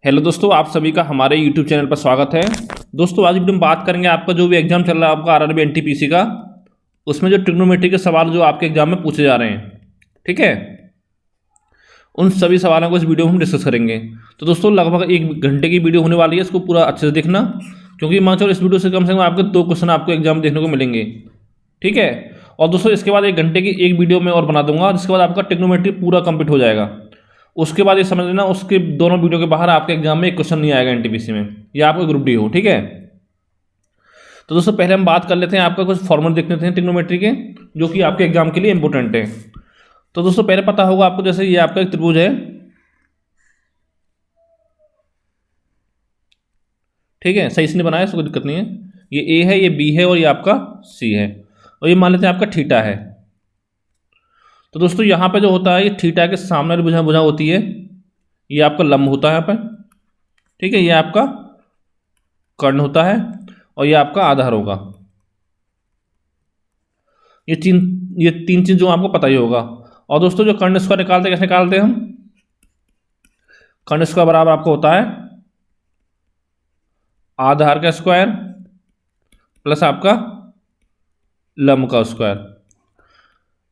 Hello दोस्तों, आप सभी का हमारे यूट्यूब चैनल पर स्वागत है। दोस्तों आज वीडियो में बात करेंगे आपका जो भी एग्जाम चल रहा है आपका आरआरबी एनटीपीसी का, उसमें जो ट्रिग्नोमेट्री के सवाल जो आपके एग्जाम में पूछे जा रहे हैं, ठीक है, उन सभी सवालों को इस वीडियो में हम डिस्कस करेंगे। तो दोस्तों लगभग 1 घंटे की वीडियो होने वाली है, इसको पूरा अच्छे से देखना, क्योंकि मान चलो इस वीडियो से कम आपके 2 क्वेश्चन आपको एग्जाम देखने को मिलेंगे, ठीक है। और दोस्तों इसके बाद 1 घंटे की एक वीडियो में और बना दूंगा, जिसके बाद आपका ट्रिग्नोमेट्री पूरा कंप्लीट हो जाएगा। उसके बाद ये समझ लेना उसके दोनों वीडियो के बाहर आपके एग्जाम में एक क्वेश्चन नहीं आएगा एनटीपीसी में, या आपको ग्रुप डी हो, ठीक है। तो दोस्तों पहले हम बात कर लेते हैं, आपका कुछ फॉर्मूले देख लेते हैं ट्रिग्नोमेट्री के, जो कि आपके एग्जाम के लिए इंपॉर्टेंट है। तो दोस्तों पहले पता होगा आपको, जैसे ये आपका एक त्रिभुज है, ठीक है, सही से नहीं बनाया, इसको कोई दिक्कत नहीं है। ये ए है, ये बी है और ये आपका सी है, और ये मान लेते हैं आपका थीटा है। तो दोस्तों यहाँ पे जो होता है, ये थीटा के सामने वाली भुजा होती है, ये आपका लंब होता है यहाँ पर, ठीक है, ये आपका कर्ण होता है और ये आपका आधार होगा। ये तीन चीज जो आपको पता ही होगा। और दोस्तों जो कर्ण स्क्वायर निकालते हैं, कैसे निकालते हैं हम? कर्ण स्क्वायर बराबर आपको होता है आधार का स्क्वायर प्लस आपका लंब का स्क्वायर।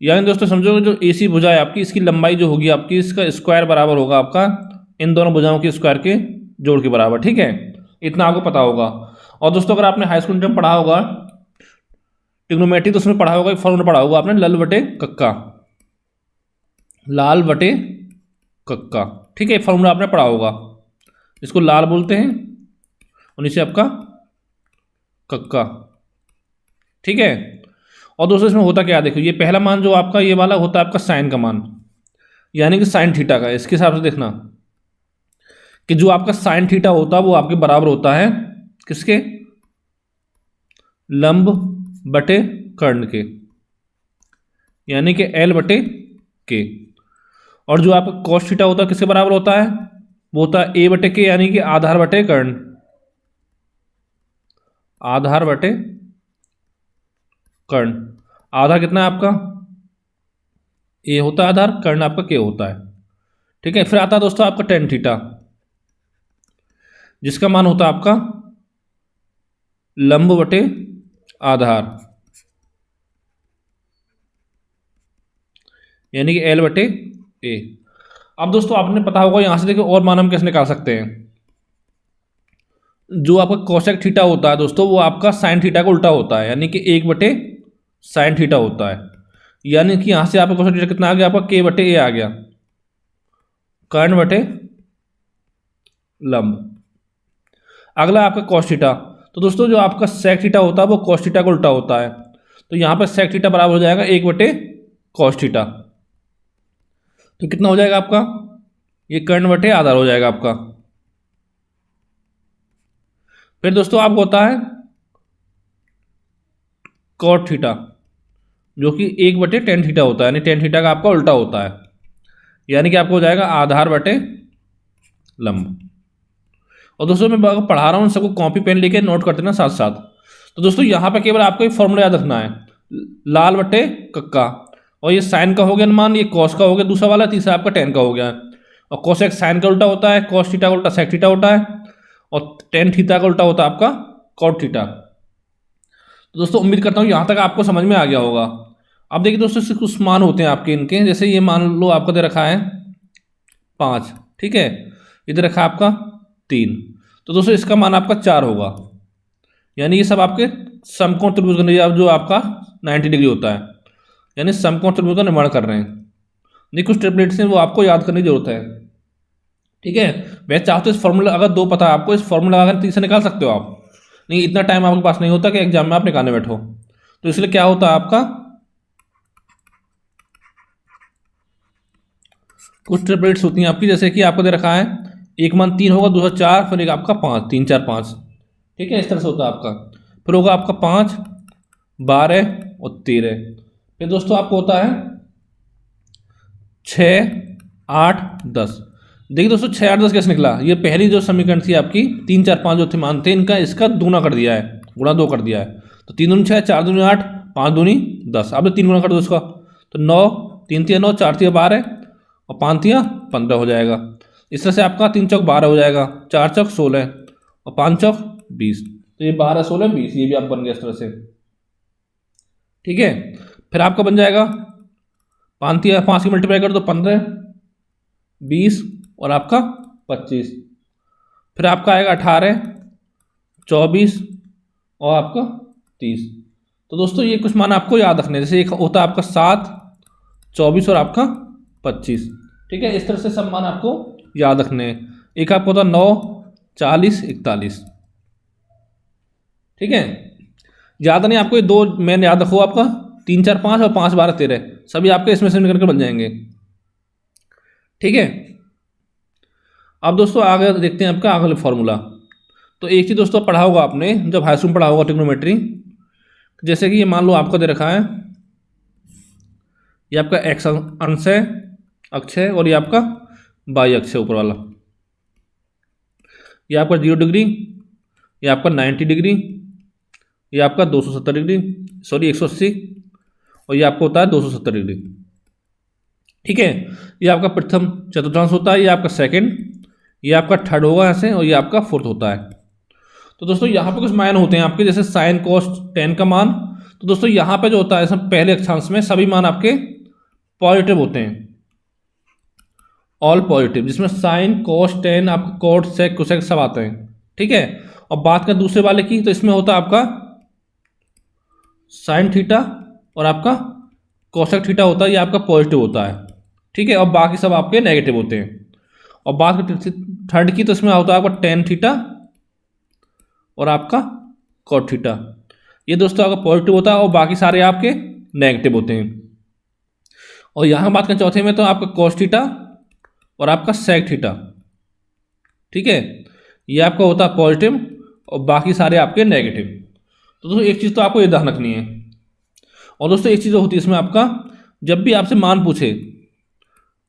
यानी दोस्तों समझो जो एसी भुजा है आपकी, इसकी लंबाई जो होगी आपकी, इसका स्क्वायर बराबर होगा आपका इन दोनों भुजाओं के स्क्वायर के जोड़ के बराबर, ठीक है, इतना आपको पता होगा। और दोस्तों अगर आपने हाई स्कूल में पढ़ा होगा ट्रिग्नोमेट्री, तो उसमें पढ़ा होगा, एक फॉर्मूला पढ़ा होगा आपने, लल बटे कक्का, लाल बटे कक्का, ठीक है, फॉर्मूला आपने पढ़ा होगा। इसको लाल बोलते हैं और नीचे आपका कक्का, ठीक है। और दोस्तों इसमें होता क्या, देखो ये पहला मान जो आपका ये वाला होता है आपका साइन का मान, यानी कि साइन थीटा का। इसके हिसाब से देखना कि जो आपका साइन थीटा होता है वो आपके बराबर होता है किसके? लंब बटे कर्ण के, यानी कि एल बटे के। और जो आपका कॉस थीटा होता है किसके बराबर होता है? वो होता है ए बटे के, यानी कि आधार बटे कर्ण, आधार बटे कर्ण। आधार कितना है आपका? ए होता है आधार, कर्ण आपका के होता है, ठीक है। फिर आता है दोस्तों आपका टेन थीटा, जिसका मान होता है आपका लंब बटे आधार, यानी कि एल बटे ए। अब दोस्तों आपने पता होगा, यहां से देखिए और मान हम कैसे निकाल सकते हैं। जो आपका कोसेक थीटा होता है दोस्तों, वो आपका साइन थीटा का उल्टा होता है, यानी कि 1 बटे साइन थीटा होता है। यानी कि यहां से आपका कोसेक थीटा कितना आ गया? आपका के बटे ए आ गया, कर्ण बटे लंब। अगला आपका कॉस थीटा। तो दोस्तों जो आपका सेक थीटा होता है वो कॉस थीटा का उल्टा होता है, तो यहां पर सेक थीटा बराबर हो जाएगा 1 बटे कॉस थीटा। तो कितना हो जाएगा आपका? ये कर्ण बटे आधार हो जाएगा आपका। फिर दोस्तों आपको होता है कॉट थीटा, जो कि 1 बटे टेन थीटा होता है, यानी टेन थीटा का आपका उल्टा होता है, यानी कि आपको हो जाएगा आधार बटे लंब। और दोस्तों मैं पढ़ा रहा हूँ, सबको कॉपी पेन लेके नोट करते ना साथ साथ। तो दोस्तों यहाँ पे केवल आपको एक फॉर्मूला याद रखना है, लाल बटे कक्का, और ये साइन का हो गया मान, ये कॉस का हो गया दूसरा वाला, तीसरा आपका टेन का हो गया। और कोसेक साइन का उल्टा होता है, कॉस थीटा का उल्टा सेक थीटा होता है, और टेन थीटा का उल्टा होता है आपका कॉट थीटा। तो दोस्तों उम्मीद करता हूँ यहाँ तक आपको समझ में आ गया होगा। अब देखिए दोस्तों इससे कुछ मान होते हैं आपके इनके, जैसे ये मान लो आपको दे रखा है 5, ठीक है, इधर रखा है आपका 3, तो दोस्तों इसका मान आपका 4 होगा। यानी ये सब आपके समकोण त्रिभुज का जो आपका 90 डिग्री होता है, यानी समकोण त्रिभुज का निर्माण कर रहे हैं। नहीं कुछ ट्रिपलेट्स हैं वो आपको याद करने की जरूरत है, ठीक है। वैसे चाहो तो इस फॉर्मूला अगर 2 पता है आपको, इस फॉर्मूला अगर 3 से निकाल सकते हो आप, नहीं इतना टाइम आपके पास नहीं होता कि एग्जाम में आप निकालने बैठो। तो इसलिए क्या होता है आपका, कुछ ट्रिपलेट्स होती हैं आपकी, जैसे कि आपको दे रखा है एक मान 3 होगा, दूसरा 4, फिर एक आपका 5, 3 4 5, ठीक है, इस तरह से होता है आपका। फिर होगा आपका 5 12 और 13। फिर दोस्तों आपको होता है 6 8 10। देखिए दोस्तों 6 8 10 कैसे निकला? ये पहली जो समीकरण थी आपकी, 3 4 5 जो थे मान थे इनका, इसका दूना कर दिया है, गुणा 2 कर दिया है। तो 3 दूनी 6, 4 दूनी 8, 5 दूनी 10। अब 3 गुणा कर दो इसका, तो 9 3 3 9, 4 3 12 और 5 3 15 हो जाएगा। इस तरह से आपका 3 चौक 12 हो जाएगा, 4 चौक 16 और 5 चौक 20। तो ये 12 16 20 ये भी आप बन गया इस तरह से। ठीक है, फिर आपका बन जाएगा 5 की मल्टीप्लाई कर दो 15 20 और आपका 25। फिर आपका आएगा 18 24 और आपका 30। तो दोस्तों ये कुछ मान आपको याद रखने, जैसे एक होता है आपका 7 24 और आपका 25। ठीक है, इस तरह से सब मान आपको याद रखने हैं। एक आपको होता 9 40 41। ठीक है, ज़्यादा नहीं, आपको ये 2 मेन याद रखो, आपका 3 4 5 और 5 12 13 सभी आपके इसमें से निकल कर बन जाएंगे। ठीक है, अब दोस्तों आगे देखते हैं आपका अगला फॉर्मूला। तो एक चीज़ दोस्तों पढ़ा होगा आपने जब हाई स्कूल में पढ़ा होगा ट्रिग्नोमेट्री, जैसे कि ये मान लो आपको दे रखा है, ये आपका एक्स अंश है अक्ष है और ये आपका वाई अक्ष है ऊपर वाला। ये आपका 0 डिग्री, ये आपका 90 डिग्री, ये आपका 270 डिग्री, सॉरी 180 और ये आपका होता है 270 डिग्री। ठीक है, ये आपका प्रथम चतुर्थांश होता है, ये आपका सेकंड, ये आपका थर्ड होगा यहाँ से और ये आपका फोर्थ होता है। तो दोस्तों यहाँ पे कुछ मान होते हैं आपके, जैसे साइन कोस टेन का मान। तो दोस्तों यहाँ पे जो होता है पहले अक्षांश में सभी मान आपके पॉजिटिव होते हैं, ऑल पॉजिटिव, जिसमें साइन कोस टेन आपका कोट सेक कोसेक सब आते हैं। ठीक है, और बात करें दूसरे वाले की तो इसमें होता है आपका साइन थीटा और आपका कोसेक थीटा होता है, ये आपका पॉजिटिव होता है। ठीक है, और बाकी सब आपके नेगेटिव होते हैं। और बात करें थर्ड की तो इसमें होता है आपका टेन थीटा और आपका कॉट थीटा, ये दोस्तों आपका पॉजिटिव होता है और बाकी सारे आपके नेगेटिव होते हैं। और यहाँ बात करें चौथे में तो आपका कॉस थीटा और आपका सेक थीटा। ठीक है, ये आपका होता है पॉजिटिव और बाकी सारे आपके नेगेटिव। तो दोस्तों एक चीज़ तो आपको ये ध्यान रखनी है। और दोस्तों एक चीज़ होती है इसमें आपका, जब भी आपसे मान पूछे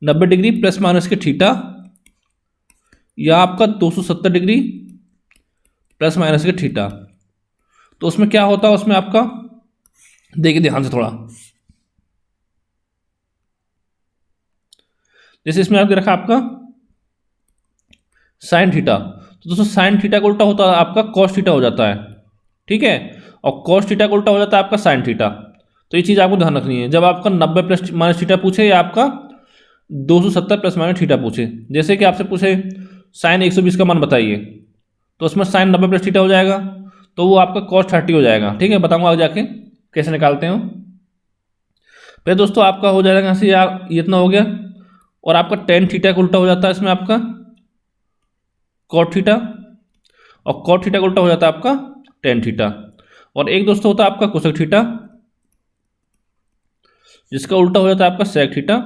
90 डिग्री प्लस माइनस के थीटा या आपका 270 डिग्री प्लस माइनस के थीटा, तो उसमें क्या होता है, उसमें आपका देखिए ध्यान से थोड़ा, जैसे इसमें आपने रखा आपका साइन थीटा, तो दोस्तों साइन थीटा का उल्टा होता है आपका कॉस थीटा हो जाता है। ठीक है, और कॉस थीटा का उल्टा हो जाता है आपका साइन थीटा। तो ये चीज़ आपको ध्यान रखनी है जब आपका 90 प्लस माइनस थीटा पूछे या आपका 270 प्लस माइनस थीटा पूछे। जैसे कि आपसे पूछे साइन 120 का मान बताइए, तो उसमें साइन 90 प्लस थीटा हो जाएगा, तो वो आपका कॉस 30 हो जाएगा। ठीक है, बताऊंगा आगे जाके कैसे निकालते हो। फिर दोस्तों आपका हो जाएगा यहाँ से ये इतना हो गया, और आपका टेन थीटा का उल्टा हो जाता है इसमें आपका कॉट थीटा, और कॉट थीटा का उल्टा हो जाता है आपका टेन थीटा। और एक दोस्तों होता है आपका कोसेक थीटा, जिसका उल्टा हो जाता है आपका सेक थीटा,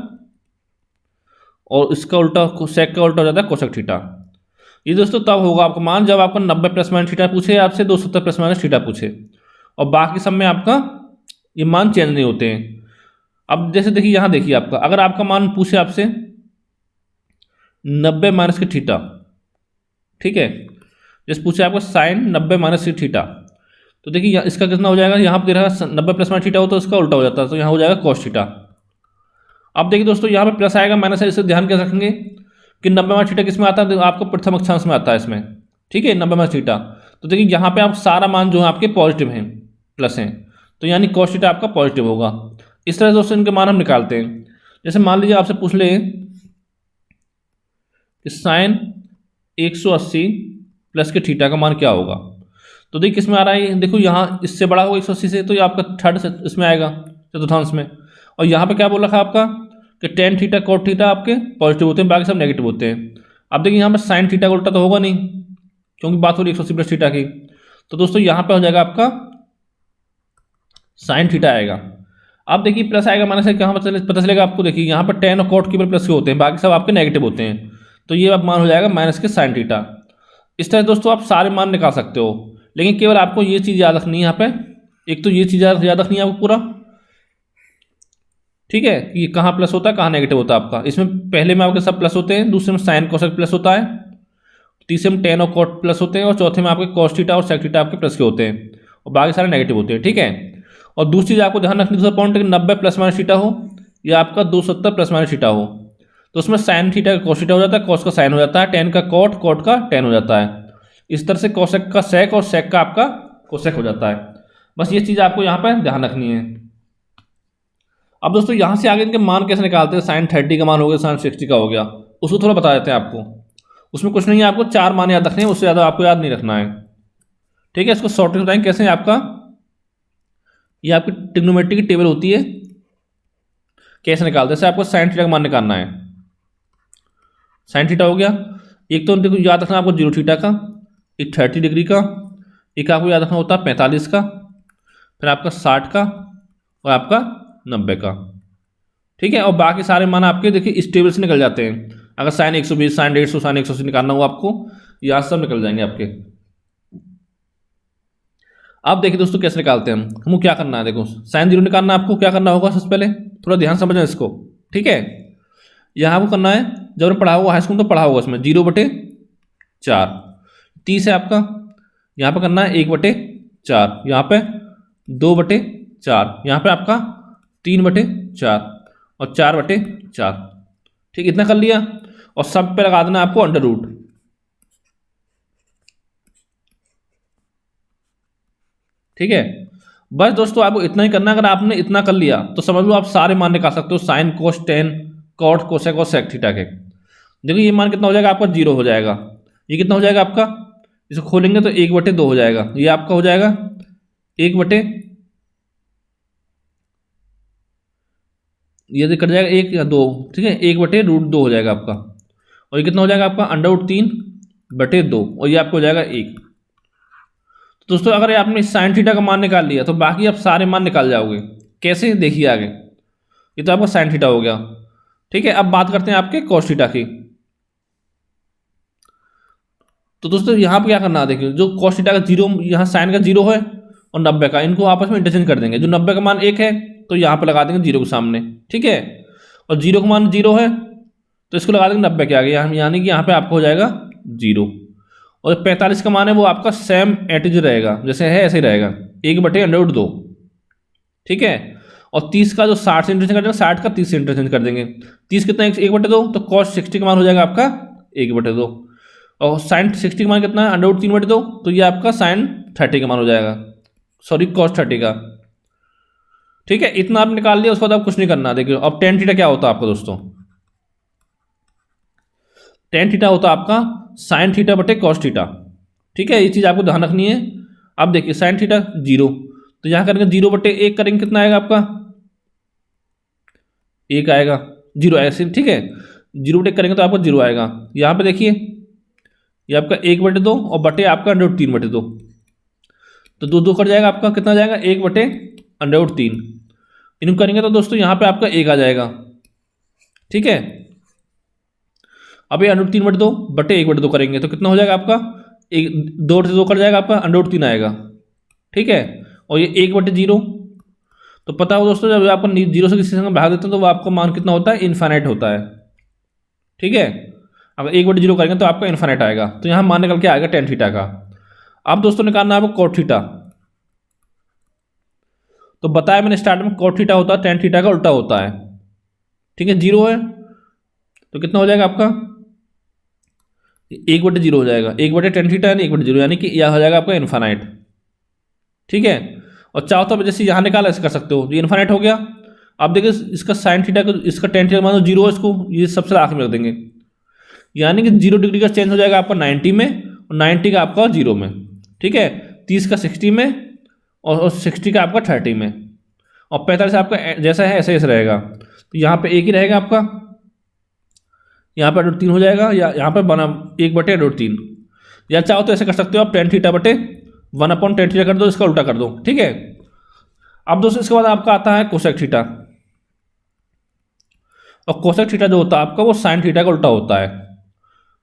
और इसका उल्टा सेक का उल्टा हो जाता है कोसेक थीटा। ये दोस्तों तब होगा आपका मान जब आपका 90 प्लस माइनस थीटा पूछे आपसे 270 प्लस माइनस थीटा पूछे, और बाकी सब में आपका ये मान चेंज नहीं होते हैं। अब जैसे देखिए यहाँ देखिए आपका अगर आपका मान पूछे आपसे 90 माइनस के थीटा, ठीक है, जैसे पूछे आपका साइन 90 माइनस के थीटा, तो देखिए इसका कितना हो जाएगा, यहाँ पर दे रहा है 90 प्लस माइनस थीटा हो तो इसका उल्टा हो जाता है, तो यहाँ हो जाएगा कॉस थीटा। अब देखिए दोस्तों यहाँ पे प्लस आएगा माइनस है, इसे ध्यान क्या रखेंगे कि 90 माइनस थीटा किस में आता है, तो आपको प्रथम अक्षांश में आता है इसमें। ठीक है, 90 माइनस थीटा, तो देखिए यहाँ पे आप सारा मान जो है आपके पॉजिटिव हैं, प्लस हैं, तो यानी कॉस थीटा आपका पॉजिटिव होगा। इस तरह दोस्तों इनके मान हम निकालते हैं। जैसे मान लीजिए आपसे पूछ ले कि साइन 180 प्लस के थीटा का मान क्या होगा, तो देखिए किस में आ रहा है, देखो यहाँ इससे बड़ा होगा 180 से, तो ये आपका थर्ड इसमें आएगा चतुर्थांश में। और यहाँ पे क्या बोल रखा है आपका कि टेन थीटा कॉट थीटा आपके पॉजिटिव होते हैं, बाकी सब नेगेटिव होते हैं। अब देखिए यहाँ पे साइन थीटा का उल्टा तो होगा नहीं, क्योंकि बात हो रही 180 प्लस थीटा की, तो दोस्तों यहाँ पे हो जाएगा आपका साइन थीटा आएगा। अब देखिए प्लस आएगा माइनस है, कहाँ पता चलेगा आपको, देखिए यहाँ पर टेन और कॉट की प्लस के होते हैं, बाकी सब आपके नेगेटिव होते हैं, तो ये आप मान हो जाएगा माइनस के साइन थीटा। इस तरह दोस्तों आप सारे मान निकाल सकते हो, लेकिन केवल आपको ये चीज़ याद रखनी है यहाँ पे, एक तो ये चीज़ याद रखनी है आपको पूरा, ठीक है, कि कहाँ प्लस होता है कहाँ नेगेटिव होता है आपका। इसमें पहले में आपके सब प्लस होते हैं, दूसरे में साइन कोसेक प्लस होता है, तीसरे में टेन और कॉट प्लस होते हैं, और चौथे में आपके कॉस थीटा और सेक थीटा आपके प्लस के होते हैं, और बाकी सारे नेगेटिव होते हैं। ठीक है, और दूसरी चीज़ आपको ध्यान रखनी, दूसरा पॉइंट 90 प्लस माइनस थीटा हो या आपका 270 प्लस माइनस थीटा हो, तो उसमें साइन थीटा का कोस थीटा हो जाता है, कोस का साइन हो जाता है, टेन का कोट, कोट का टेन हो जाता है। इस तरह से कोसेक का सेक और सेक का आपका कोसेक हो जाता है। बस ये चीज़ आपको यहाँ पर ध्यान रखनी है। अब दोस्तों यहाँ से आगे इनके मान कैसे निकालते हैं, साइन 30 का मान हो गया, साइन 60 का हो गया, उसको थोड़ा बता देते हैं आपको। उसमें कुछ नहीं है, आपको 4 मान याद रखने हैं, उससे ज़्यादा आपको याद नहीं रखना है। ठीक है, इसको शॉर्टेज बताएंगे कैसे। आपका ये आपकी ट्रिग्नोमेट्री की टेबल होती है, कैसे निकालते हैं। जैसे आपको साइन थीटा का मान निकालना है, साइन थीटा हो गया, एक तो देखो याद रखना आपको 0 थीटा का, एक 30 डिग्री का, एक आपको याद रखना होता है 45 का, फिर आपका 60 का और आपका 90 का। ठीक है, और बाकी सारे मान आपके देखिए इस टेबल से निकल जाते हैं। अगर साइन 120, साइन 150, साइन 180 निकालना हो आपको, यहाँ सब निकल जाएंगे आपके। अब देखिए दोस्तों कैसे निकालते हैं हमको क्या करना है। देखो साइन 0 निकालना है आपको, क्या करना होगा सबसे पहले, थोड़ा ध्यान समझना इसको। ठीक है, यहाँ आपको करना है, जब हमने पढ़ा होगा हाई स्कूल तो पढ़ा होगा उसमें 0/4, 30 है आपका, यहाँ पे करना है 1/4, यहाँ पे 2/4, यहाँ पे आपका 3/4 और 4/4। ठीक, इतना कर लिया और सब पे लगा देना आपको अंडर रूट। ठीक है, बस दोस्तों आपको इतना ही करना है। अगर आपने इतना कर लिया तो समझ लो आप सारे मान निकाल सकते हो, sine cos tan cot cosec और सेक थीटा के। देखो ये मान कितना हो जाएगा आपका, 0 हो जाएगा। ये कितना हो जाएगा आपका, इसे खोलेंगे तो 1/2 हो जाएगा, ये आपका हो जाएगा 1/, ये कट जाएगा 1 या 2। ठीक है, 1/√2 हो जाएगा आपका, और ये कितना हो जाएगा आपका √3/2, और ये आपको हो जाएगा 1। तो दोस्तों अगर आपने साइन थीटा का मान निकाल लिया तो बाकी आप सारे मान निकाल जाओगे। कैसे, देखिए आगे। ये तो आपका साइन थीटा हो गया। ठीक है, अब बात करते हैं आपके कॉस थीटा की। तो दोस्तों यहाँ पे क्या करना है, देखिए जो कॉस थीटा का 0, यहाँ साइन का 0 है और 90 का, इनको आपस में इंटरचेंज कर देंगे। जो 90 का मान 1 है तो यहाँ पे लगा देंगे 0 के सामने। ठीक है, और 0 का मान 0 है तो इसको लगा देंगे 90 के आगे, यानी कि यहाँ पे आपको हो जाएगा 0। और 45 का मान है वो आपका सेम एटिज रहेगा, जैसे है ऐसे ही रहेगा, 1/√2। ठीक है, और 30 का जो 60 से इंटरचेंज कर देंगे, 60 का 30 से इंटरचेंज कर देंगे। 30 कितना, 1/2, तो कॉस 60 का मान हो जाएगा आपका 1/2। और साइन 60 का मान कितना है, √3/2, तो ये आपका साइन 30 का मान हो जाएगा, सॉरी कॉस 30 का। ठीक है, इतना आप निकाल लिया, उसके बाद आप कुछ नहीं करना। देखिए अब टेन थीटा क्या होता है आपका दोस्तों, टेन थीटा होता है आपका साइन थीटा कॉस थीटा। ठीक है, ये चीज़ आपको ध्यान रखनी है। अब देखिए साइन थीटा 0, तो यहाँ करेंगे 0/1 करेंगे, कितना आएगा आपका 1 आएगा, 0 ऐसे। ठीक है, 0/1 करेंगे तो आपको 0 आएगा। यहाँ पे देखिए ये आपका 1/2 और बटे आपका √3/2, तो 2 कट जाएगा, आपका कितना जाएगा 1/√3। इनको करेंगे तो दोस्तों यहाँ पे आपका 1 आ जाएगा। ठीक है, अब ये √3/2 बटे 1/2 करेंगे तो कितना हो जाएगा आपका, 2 से 2 कट जाएगा, आपका √3 आएगा। ठीक है, और ये 1/0, तो पता हो दोस्तों जब आपको 0 से किसी संख्या भाग देते हैं तो वो आपका मान कितना होता है, इन्फाइनाइट होता है। ठीक है, अगर 1/0 करेंगे तो आपका इन्फाइनाइट आएगा, तो यहाँ मान निकल के आएगा टेन थीटा का। अब दोस्तों निकालना है आपको कॉट थीटा। तो बताया मैंने स्टार्ट में, कॉट थीटा होता है टेन थीटा का उल्टा होता है। ठीक है, 0 है तो कितना हो जाएगा आपका 1/0 हो जाएगा, 1/tan थीटा यानी 1/0, यानी कि यह हो जाएगा आपका इन्फाइनाइट। ठीक है, और चाहो तो जैसे यहाँ निकाला ऐसे कर सकते हो, ये इन्फाइनाइट हो गया। अब देखिए इसका साइन थीटा का, इसका टेन थीटा मान लो 0 है, इसको ये सबसे आखिर में रख देंगे, यानी कि 0 डिग्री का चेंज हो जाएगा आपका 90 में, और 90 का आपका 0 में। ठीक है, 30 का 60 में, और 60 का आपका 30 में, और 45 आपका जैसा है ऐसे ऐसे रहेगा। तो यहाँ पे एक ही रहेगा आपका, यहाँ पर √3 हो जाएगा, या यहाँ पर बना 1/√3, या चाहो तो ऐसे कर सकते हो आप, टेन थीटा बटे 1/tan थीटा कर दो, इसका उल्टा कर दो। ठीक है, अब दोस्तों इसके बाद आपका आता है कोसेक थीटा, और कोसेक थीटा जो होता है आपका वो साइन थीटा का उल्टा होता है।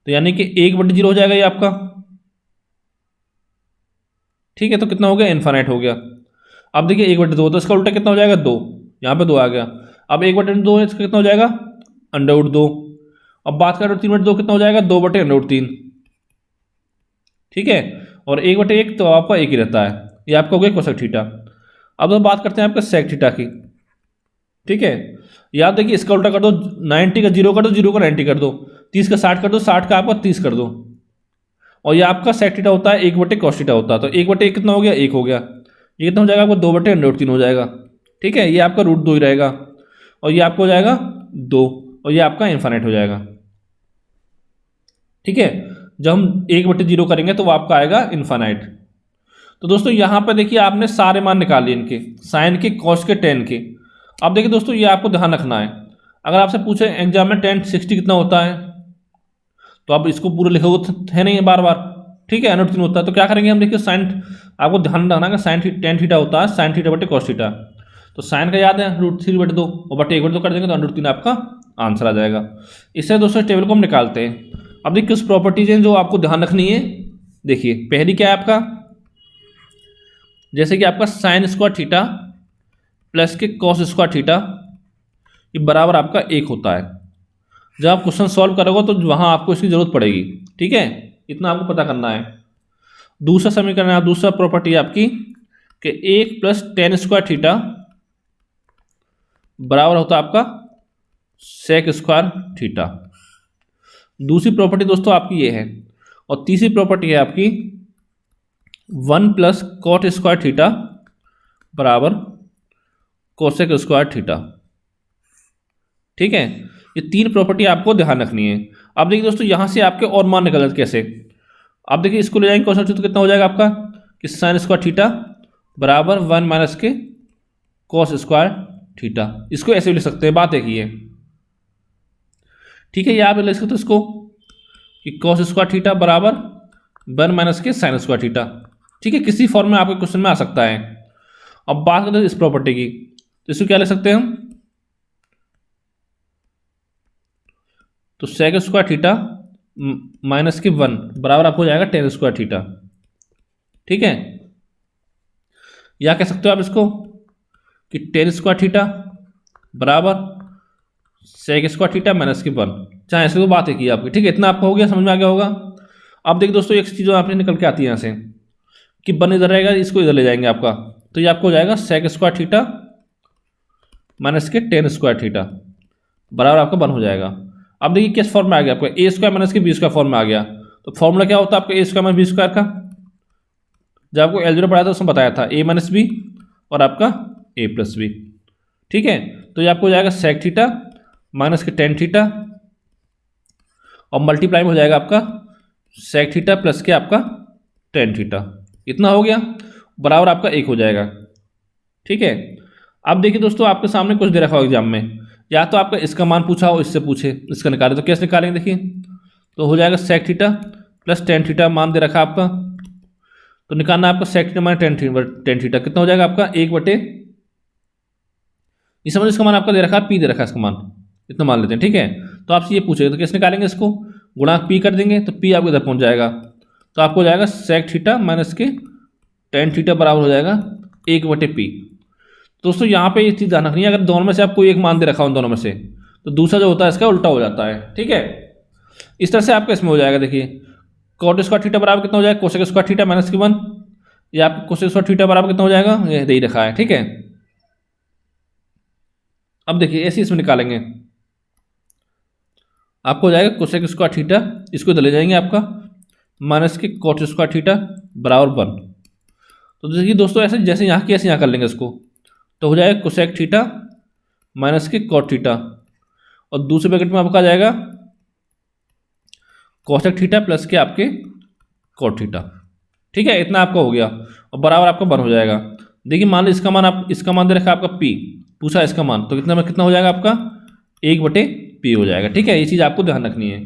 तो यानी कि 1/0 हो जाएगा ये आपका। ठीक है, तो कितना हो गया, इन्फाइनाइट हो गया। अब देखिए 1/2, तो इसका उल्टा कितना हो जाएगा 2, यहाँ पे 2 आ गया। अब 1/2 इसका कितना हो जाएगा √2। अब बात करें 3/2 कितना हो जाएगा 2/√3। ठीक है, और 1/1 तो आपका 1 ही रहता है, ये आपका हो गया कोसेक थीटा। अब हम बात करते हैं आपका सेक थीटा की। ठीक है। या देखिए इसका उल्टा कर दो, 90 का 0 कर दो, 0 का 90 कर दो, 30 का 60 कर दो, 60 का आपका 30 कर दो। और ये आपका सेक थीटा होता है 1/cos थीटा होता है। तो 1/1 कितना हो गया, 1 हो गया। ये कितना हो जाएगा आपको, 2/√3 हो जाएगा। ठीक है, ये आपका √2 ही रहेगा। और ये आपको हो जाएगा 2, और ये आपका इन्फाइनाइट हो जाएगा। ठीक है, जब हम 1/0 करेंगे तो वो आपका आएगा इन्फाइनाइट। तो दोस्तों यहाँ पर देखिए आपने सारे मान निकाल लिए इनके, साइन के, कॉस के, टेन के। अब देखिए दोस्तों ये आपको ध्यान रखना है, अगर आपसे पूछे एग्जाम में tan 60 कितना होता है, तो आप इसको पूरे लिखोगे है नहीं बार बार। ठीक है, √3 होता है। तो क्या करेंगे हम, देखिए साइन, आपको ध्यान रखना है साइन tan थीटा होता है साइन θ/cos थीटा। तो साइन का याद है √3/2 और बटे 1/2 कर देंगे तो √3 आपका आंसर आ जाएगा। इससे दोस्तों टेबल को हम निकालते हैं। अब देखिए कुछ प्रॉपर्टीज हैं जो आपको ध्यान रखनी है। देखिए पहली क्या है आपका, जैसे कि आपका साइन स्क्वायर थीटा प्लस के कॉस स्क्वायर थीटा ये बराबर आपका 1 होता है। जब आप क्वेश्चन सॉल्व करोगे तो वहाँ आपको इसकी जरूरत पड़ेगी। ठीक है, इतना आपको पता करना है। दूसरा समीकरण है, दूसरा प्रॉपर्टी है आपकी कि 1 + tan स्क्वायर थीटा बराबर होता है आपका सेक स्क्वायर थीटा। दूसरी प्रॉपर्टी दोस्तों आपकी ये है। और तीसरी प्रॉपर्टी है आपकी 1 + cot स्क्वायर थीटा बराबर कोसेक स्क्वायर थीटा। ठीक है, ये 3 प्रॉपर्टी आपको ध्यान रखनी है। अब देखिए दोस्तों यहाँ से आपके और मान निकल जाते कैसे। अब देखिए इसको ले जाएंगे क्वेश्चन तो कितना हो जाएगा आपका कि साइन स्क्वायर थीटा बराबर 1 - के कॉस स्क्वायर थीटा। इसको ऐसे भी लिख सकते हैं, बात एक ही है। ठीक है, ये आप लिख सकते हो इसको कि कॉस स्क्वायर थीटा बराबर 1 - के साइन स्क्वायर थीटा। ठीक है, किसी फॉर्म में आपके क्वेश्चन में आ सकता है। अब बात करते हैं इस प्रॉपर्टी की, तो इसको क्या लिख सकते हैं हम, तो सेक स्क्वायर थीटा -1 बराबर आपको हो जाएगा tan स्क्वायर थीटा। ठीक है, या कह सकते हो आप इसको कि tan स्क्वायर थीटा बराबर सेक स्क्वायर थीटा -1, चाहे ऐसे तो बात है की आपकी। ठीक है, इतना आपको हो गया, समझ में आ गया होगा। अब देखिए दोस्तों एक चीज़ आपने निकल के आती है यहाँ से कि 1 इधर रहेगा, इसको इधर ले जाएंगे आपका, तो ये आपको हो जाएगा सेक स्क्वायर थीटा के tan स्क्वायर थीटा बराबर आपका 1 हो जाएगा। अब देखिए किस फॉर्म में आ गया आपका, a² - के b² फॉर्म में आ गया। तो फॉर्मूला क्या होता है आपका a² - b² का, जब आपको एलजेब्रा पढ़ाया था उसमें बताया था a - b और आपका a + b। ठीक है, तो ये आपको हो जाएगा सेक थीटा के tan थीटा और मल्टीप्लाई में हो जाएगा आपका सेक थीटा प्लस के आपका tan थीटा। इतना हो गया, बराबर आपका 1 हो जाएगा। ठीक है, अब देखिए दोस्तों आपके सामने कुछ दे रखा हो एग्जाम में, या तो आपका इसका मान पूछा हो, इससे पूछे इसका निकाले, तो कैसे निकालेंगे देखिए, तो हो जाएगा sec theta plus tan theta मान दे रखा आपका, तो निकालना आपका sec theta minus tan theta कितना हो जाएगा आपका 1/, इस समझ इसका मान आपका दे रखा है p दे रखा है, इसका मान इतना मान लेते हैं। ठीक है, तो आपसे ये पूछेगा तो कैसे निकालेंगे इसको, गुणा p कर देंगे तो p आपको इधर पहुंच जाएगा, तो आपको हो जाएगा सेक थीटा माइनस के tan थीटा बराबर हो जाएगा 1/p। दोस्तों यहाँ पे ये चीज़ ध्यान रखनी है, अगर दोनों में से आपको एक मान दे रखा हो दोनों में से, तो दूसरा जो होता है इसका उल्टा हो जाता है। ठीक है, इस तरह से आपका इसमें हो जाएगा। देखिए कॉट स्क्वायर थीटा बराबर कितना हो जाएगा, कोसेक स्क्वायर थीटा -1, या आपको कोसेक स्क्वायर थीटा बराबर कितना हो जाएगा, ये दे ही रखा है। ठीक है, अब देखिए ऐसे इसमें निकालेंगे, आपको हो जाएगा कोसेक स्क्वायर थीटा, इसको इधर ले जाएंगे आपका माइनस के कॉट स्क्वायर थीटा बराबर 1। तो देखिए दोस्तों ऐसे जैसे यहाँ की ऐसे यहाँ कर लेंगे इसको, तो हो जाएगा कोसेक थीटा माइनस के कॉट थीटा, और दूसरे ब्रैकेट में आपका आ जाएगा कोसेक थीटा प्लस के आपके कॉट थीटा। ठीक है, इतना आपका हो गया और बराबर आपका 1 हो जाएगा। देखिए मान लो इसका मान, आप इसका मान दे रखा आपका p, पूछा इसका मान, तो कितना हो जाएगा आपका 1/p हो जाएगा। ठीक है, ये चीज़ आपको ध्यान रखनी है।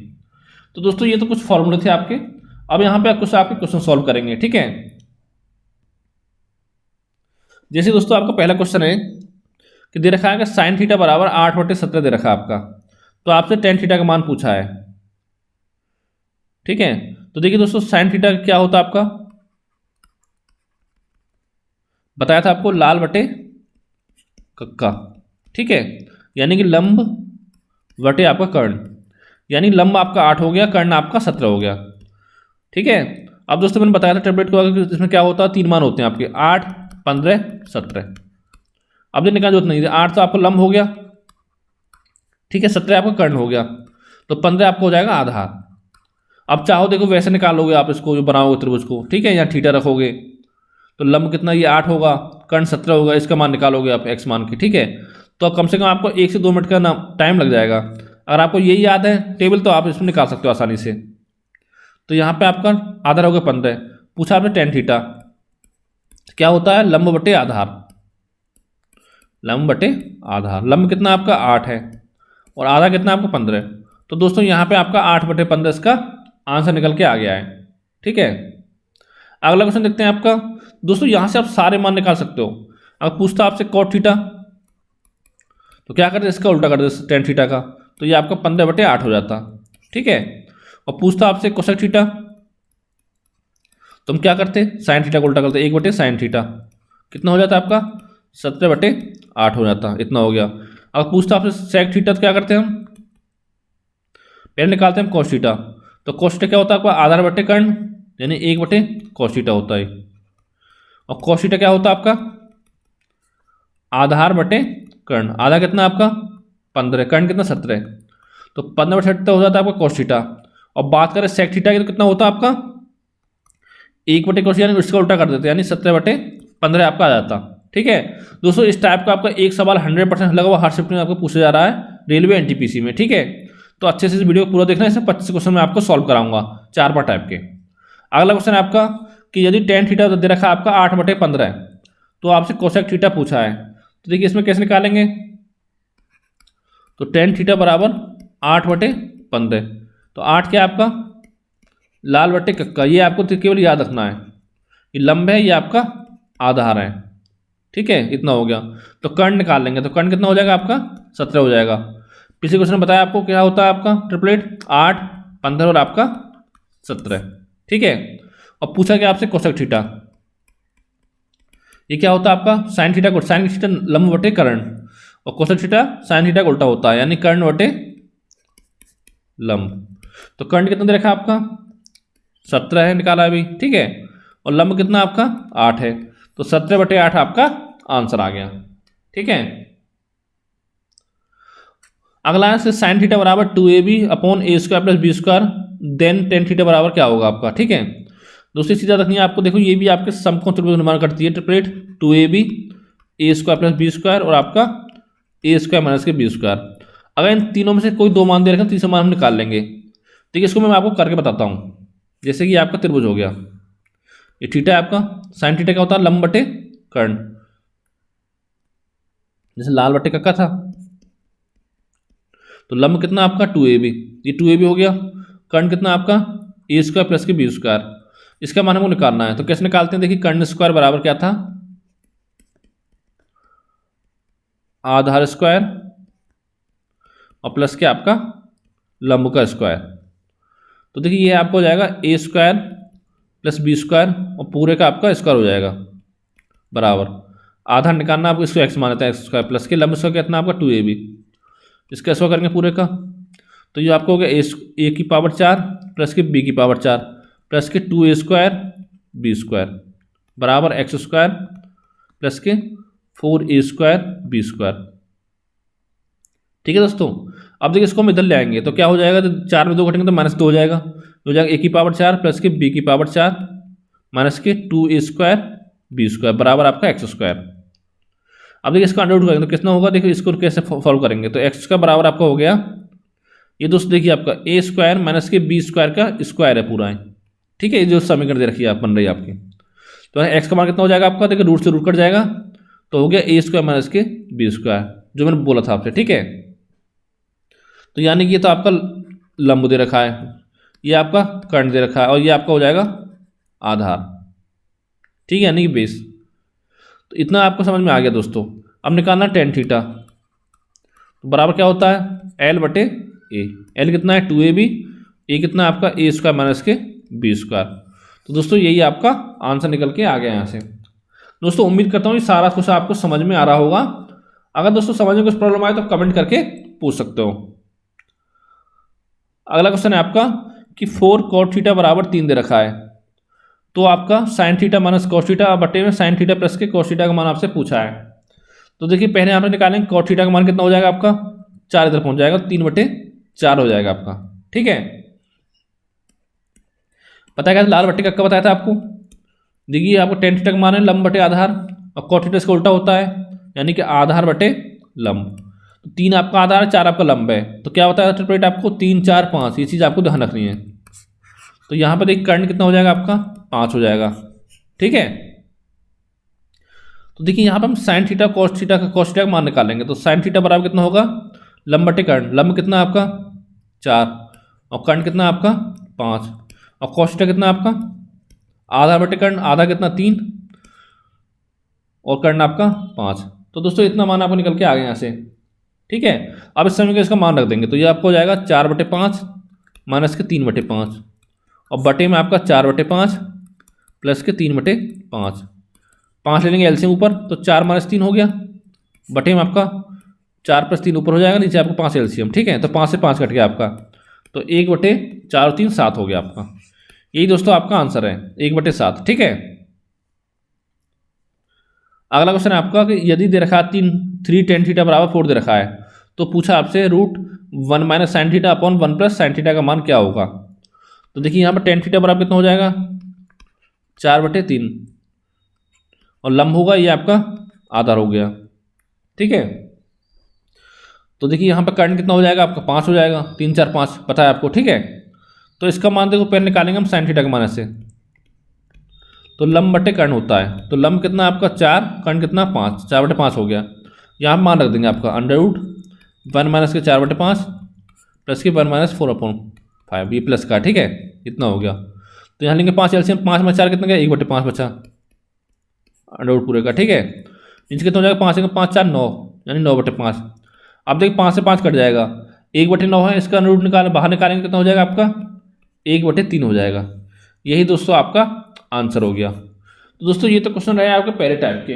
तो दोस्तों ये तो कुछ फॉर्मूले थे आपके, अब यहाँ पे कुछ आपके क्वेश्चन सॉल्व करेंगे। ठीक है, जैसे दोस्तों आपका पहला क्वेश्चन है कि दे रखा है कि साइन थीटा बराबर 8/17 दे रखा है आपका, तो आपसे tan थीटा का मान पूछा है। ठीक है, तो देखिए दोस्तों साइन थीटा क्या होता है आपका, बताया था आपको लाल बटे कक्का। ठीक है, यानी कि लंब बटे आपका कर्ण, यानी लंब आपका 8 हो गया, कर्ण आपका 17 हो गया। ठीक है, अब दोस्तों मैंने बताया था टेबलेट को, इसमें क्या होता है 3 मान होते हैं आपके 8, 15, 17। अब देखने का जरूरत नहीं है, 8 तो आपको लंब हो गया, ठीक है, 17 आपका कर्ण हो गया, तो 15 आपको हो जाएगा आधार। अब चाहो देखो वैसे निकालोगे आप इसको, जो बनाओगे त्रिभुज को, ठीक है, यहाँ थीटा रखोगे तो लंब कितना, ये 8 होगा, कर्ण 17 होगा, इसका मान निकालोगे आप x मान के, ठीक है। तो कम से कम आपको 1 से 2 मिनट का ना टाइम लग जाएगा। अगर आपको यही याद है टेबल तो आप इसमें निकाल सकते हो आसानी से। तो यहाँ पे आपका आधार हो गया 15, पूछा आपने टेन थीटा क्या होता है, लंब बटे आधार, लंब बटे आधार। लंब कितना आपका 8 है और आधा कितना आपका 15। तो दोस्तों यहाँ पे आपका 8/15 इसका आंसर निकल के आ गया है, ठीक है। अगला क्वेश्चन देखते हैं आपका। दोस्तों यहाँ से आप सारे मान निकाल सकते हो। अगर पूछता आपसे कॉट थीटा तो क्या करते, इसका उल्टा कर देते टेन थीटा का, तो ये आपका 15/8 हो जाता, ठीक है। और पूछता आपसे कोसेक थीटा तो हम क्या करते, साइन थीटा को उल्टा करते, 1/sin थीटा कितना हो जाता आपका 17/8 हो जाता, इतना हो गया। अगर पूछता आपसे सेक थीटा तो क्या करते हैं हम, पहले निकालते हैं हम कॉस थीटा। तो कॉस थीटा क्या होता है आपका आधार बटे कर्ण, यानी 1/cos थीटा होता है। और cos थीटा क्या होता है आपका आधार बटे कर्ण, आधा कितना आपका 15, कर्ण कितना 17, तो 15/17 हो जाता है आपका cos थीटा। और बात करें सेक थीटा की तो कितना होता है आपका 1/cos, यानी उसका उल्टा कर देते, यानी 17/15 आपका आ जाता, ठीक है। दोस्तों इस टाइप का आपका एक सवाल 100% लगा हुआ हर शिफ्ट में आपको पूछा जा रहा है रेलवे एनटीपीसी में, ठीक है। तो अच्छे से इस वीडियो को पूरा देखना है, इसमें 25 क्वेश्चन मैं आपको सॉल्व कराऊंगा 4 पार्ट टाइप के। अगला क्वेश्चन है आपका कि यदि टेन थीटा दे रखा है आपका 8/15 तो आपसे कोसेक थीटा पूछा है, तो देखिए इसमें कैसे निकालेंगे। तो टेन थीटा बराबर 8/15, तो 8 क्या आपका लाल बटे कक्का, ये आपको केवल याद रखना है, ये लंब है, ये आपका आधार है, ठीक है, इतना हो गया। तो कर्ण निकाल लेंगे, तो कर्ण कितना हो जाएगा आपका 17 हो जाएगा। पिछले क्वेश्चन में बताया आपको क्या होता है आपका ट्रिपलेट 8, 15 और आपका 17, ठीक है। और पूछा क्या आपसे कोसेक थीटा, ये क्या होता है आपका साइन थीटा को, साइन थीटा लंब बटे कर्ण, और कोसेक थीटा साइन थीटा का उल्टा होता है, यानी कर्ण बटे लंब। तो कर्ण कितना दे रखा है आपका 17 है, निकाला अभी, ठीक है। और लंब कितना आपका 8 है, तो 17/8 आपका आंसर आ गया, ठीक है। अगला है साइन थीटा बराबर 2ab/a² + b², then tan theta बराबर क्या होगा आपका, ठीक है। दूसरी चीज़ रखनी है आपको, देखो ये भी आपके समकोण त्रिभुज निर्माण करती है ट्रिपलेट 2ab a² + b² और आपका a² - b²। अगर इन तीनों में से कोई दो मान दे रखें, तीसरा मान हम निकाल लेंगे। ठीक है, इसको मैं आपको करके बताता हूँ। जैसे कि आपका त्रिभुज हो गया, ये थीटा है आपका, साइन थीटा क्या होता है लंब बटे कर्ण, जैसे लाल बटे कक्का था, तो लंब कितना आपका 2ab, ये 2ab हो गया, कर्ण कितना आपका a² + b², इसका मान हमको निकालना है। तो कैसे निकालते हैं, देखिए कर्ण स्क्वायर बराबर क्या था आधार स्क्वायर और प्लस क्या आपका लंब का स्क्वायर। तो देखिए ये आपको हो जाएगा a² + b² और पूरे का आपका स्क्वायर हो जाएगा बराबर, आधार निकालना आपको, इसको x मानता है x² प्लस के लंब स्क्वायर कितना आपका 2ab, इसका स्क्वायर करेंगे पूरे का, तो ये आपको हो गया a⁴ प्लस के b⁴ प्लस के 2a² b² बराबर x² प्लस के 4a² b²। ठीक है दोस्तों, अब देखिए इसको हम इधर ले आएंगे तो क्या हो जाएगा, तो 4 में 2 घटेंगे तो -2 हो जाएगा, हो जाएगा a⁴ प्लस के b⁴ माइनस के 2a² b² बराबर आपका x²। अब देखिए इसका अंडर रूट करेंगे तो कितना होगा, देखिए इसको कैसे सॉल्व करेंगे, तो x का बराबर आपका हो गया, ये दोस्तों देखिए आपका a² माइनस के b² का स्क्वायर है पूरा है, ठीक है, ये जो समीकरण दे रखी है आप बन रही है आपकी। तो x का मान कितना हो जाएगा आपका, देखिए रूट से रूट कट जाएगा, तो हो गया a² माइनस के b², जो मैंने बोला था आपसे, ठीक है। तो यानी कि ये तो आपका लंब दे रखा है, ये आपका कर्ण दे रखा है और ये आपका हो जाएगा आधार, ठीक है, यानी कि बेस। तो इतना आपको समझ में आ गया दोस्तों। अब निकालना टेन थीटा, तो बराबर क्या होता है l/a, l कितना है 2ab, a कितना आपका a² माइनस के b²। तो दोस्तों यही आपका आंसर निकल के आ गया यहाँ से। दोस्तों उम्मीद करता हूँ ये सारा कुछ आपको समझ में आ रहा होगा। अगर दोस्तों समझ में कुछ प्रॉब्लम आए तो कमेंट करके पूछ सकते हो। अगला क्वेश्चन है आपका कि 4 cot थीटा बराबर 3 दे रखा है, तो आपका sine theta minus cos theta बटे में साइन थीटा प्लस के cos थीटा का मान आपसे पूछा है। तो देखिए पहले यहाँ पे निकालेंगे cot थीटा का मान कितना हो जाएगा आपका 4 इधर पहुंच जाएगा, 3/4 हो जाएगा आपका। ठीक है, पता है क्या लाल बट्टे का बताया था आपको। देखिए आपको tan थीटा का मान है लंब बटे आधार, और cot थीटा इसका उल्टा होता है, यानी कि आधार बटे लंब। तो 3 आपका आधार, 4 आपका लंब है, तो क्या होता है ट्रिपलेट आपको 3 4 5, ये चीज़ आपको ध्यान रखनी है। तो यहाँ पर देखिए कर्ण कितना हो जाएगा आपका 5 हो जाएगा। ठीक है, तो देखिए यहाँ पर हम साइन थीटा cos थीटा का मान निकालेंगे। तो साइन थीटा बराबर कितना होगा लंब बटे कर्ण, लंब कितना आपका 4 और कर्ण कितना आपका 5, और cos थीटा कितना आपका आधा बटे कर्ण, आधा कितना 3 और कर्ण आपका 5। तो दोस्तों इतना मान आपको निकल के आ गया यहाँ से। ठीक है, अब इस समय इसका मान रख देंगे, तो ये आपको हो जाएगा 4/5 माइनस के 3/5, और बटे में आपका 4/5 प्लस के 3/5, 5 ले लेंगे एलसीएम ऊपर, तो 4 - 3 हो गया, बटे में आपका 4 + 3 ऊपर हो जाएगा, नीचे आपको 5 एलसीएम। ठीक है, तो 5 से 5 कट गया आपका, तो 1/4 और 3 7 हो गया आपका। यही दोस्तों आपका आंसर है 1/7। ठीक है, अगला क्वेश्चन है आपका कि यदि दे रखा 3 tan थीटा बराबर 4 दे रखा है, तो पूछा आपसे √1 - sin theta upon 1 + sin theta का मान क्या होगा। तो देखिए यहाँ पर tan थीटा बराबर कितना हो जाएगा 4/3, और लंब होगा ये आपका आधार हो गया। ठीक है, तो देखिए यहाँ पर कर्ण कितना हो जाएगा आपका 5 हो जाएगा, 3 4 5 पता है आपको। ठीक है, तो इसका मान देखो पहले निकालेंगे हम साइन थीटा के मान से। तो लंब बटे कर्ण होता है, तो लंब कितना आपका 4, कर्ण कितना 5, 4/5 हो गया। यहाँ मान रख देंगे आपका √1 - के 4/5 प्लस के 1 - 4/5, ये प्लस का। ठीक है, इतना हो गया, तो यहाँ लेंगे 5 एलसीएम, 5 में 4 कितना गया 1/5 बचा √ पूरे का। ठीक है, नीचे कितना हो जाएगा 5 × 5 = 9, यानी 9/5। अब देखिए 5 से 5 कट जाएगा, 1/9 है, इसका रूट बाहर निकालेंगे कितना हो जाएगा आपका 1/3 हो जाएगा। यही दोस्तों आपका आंसर हो गया। तो दोस्तों ये तो क्वेश्चन रहे आपके पहले टाइप के।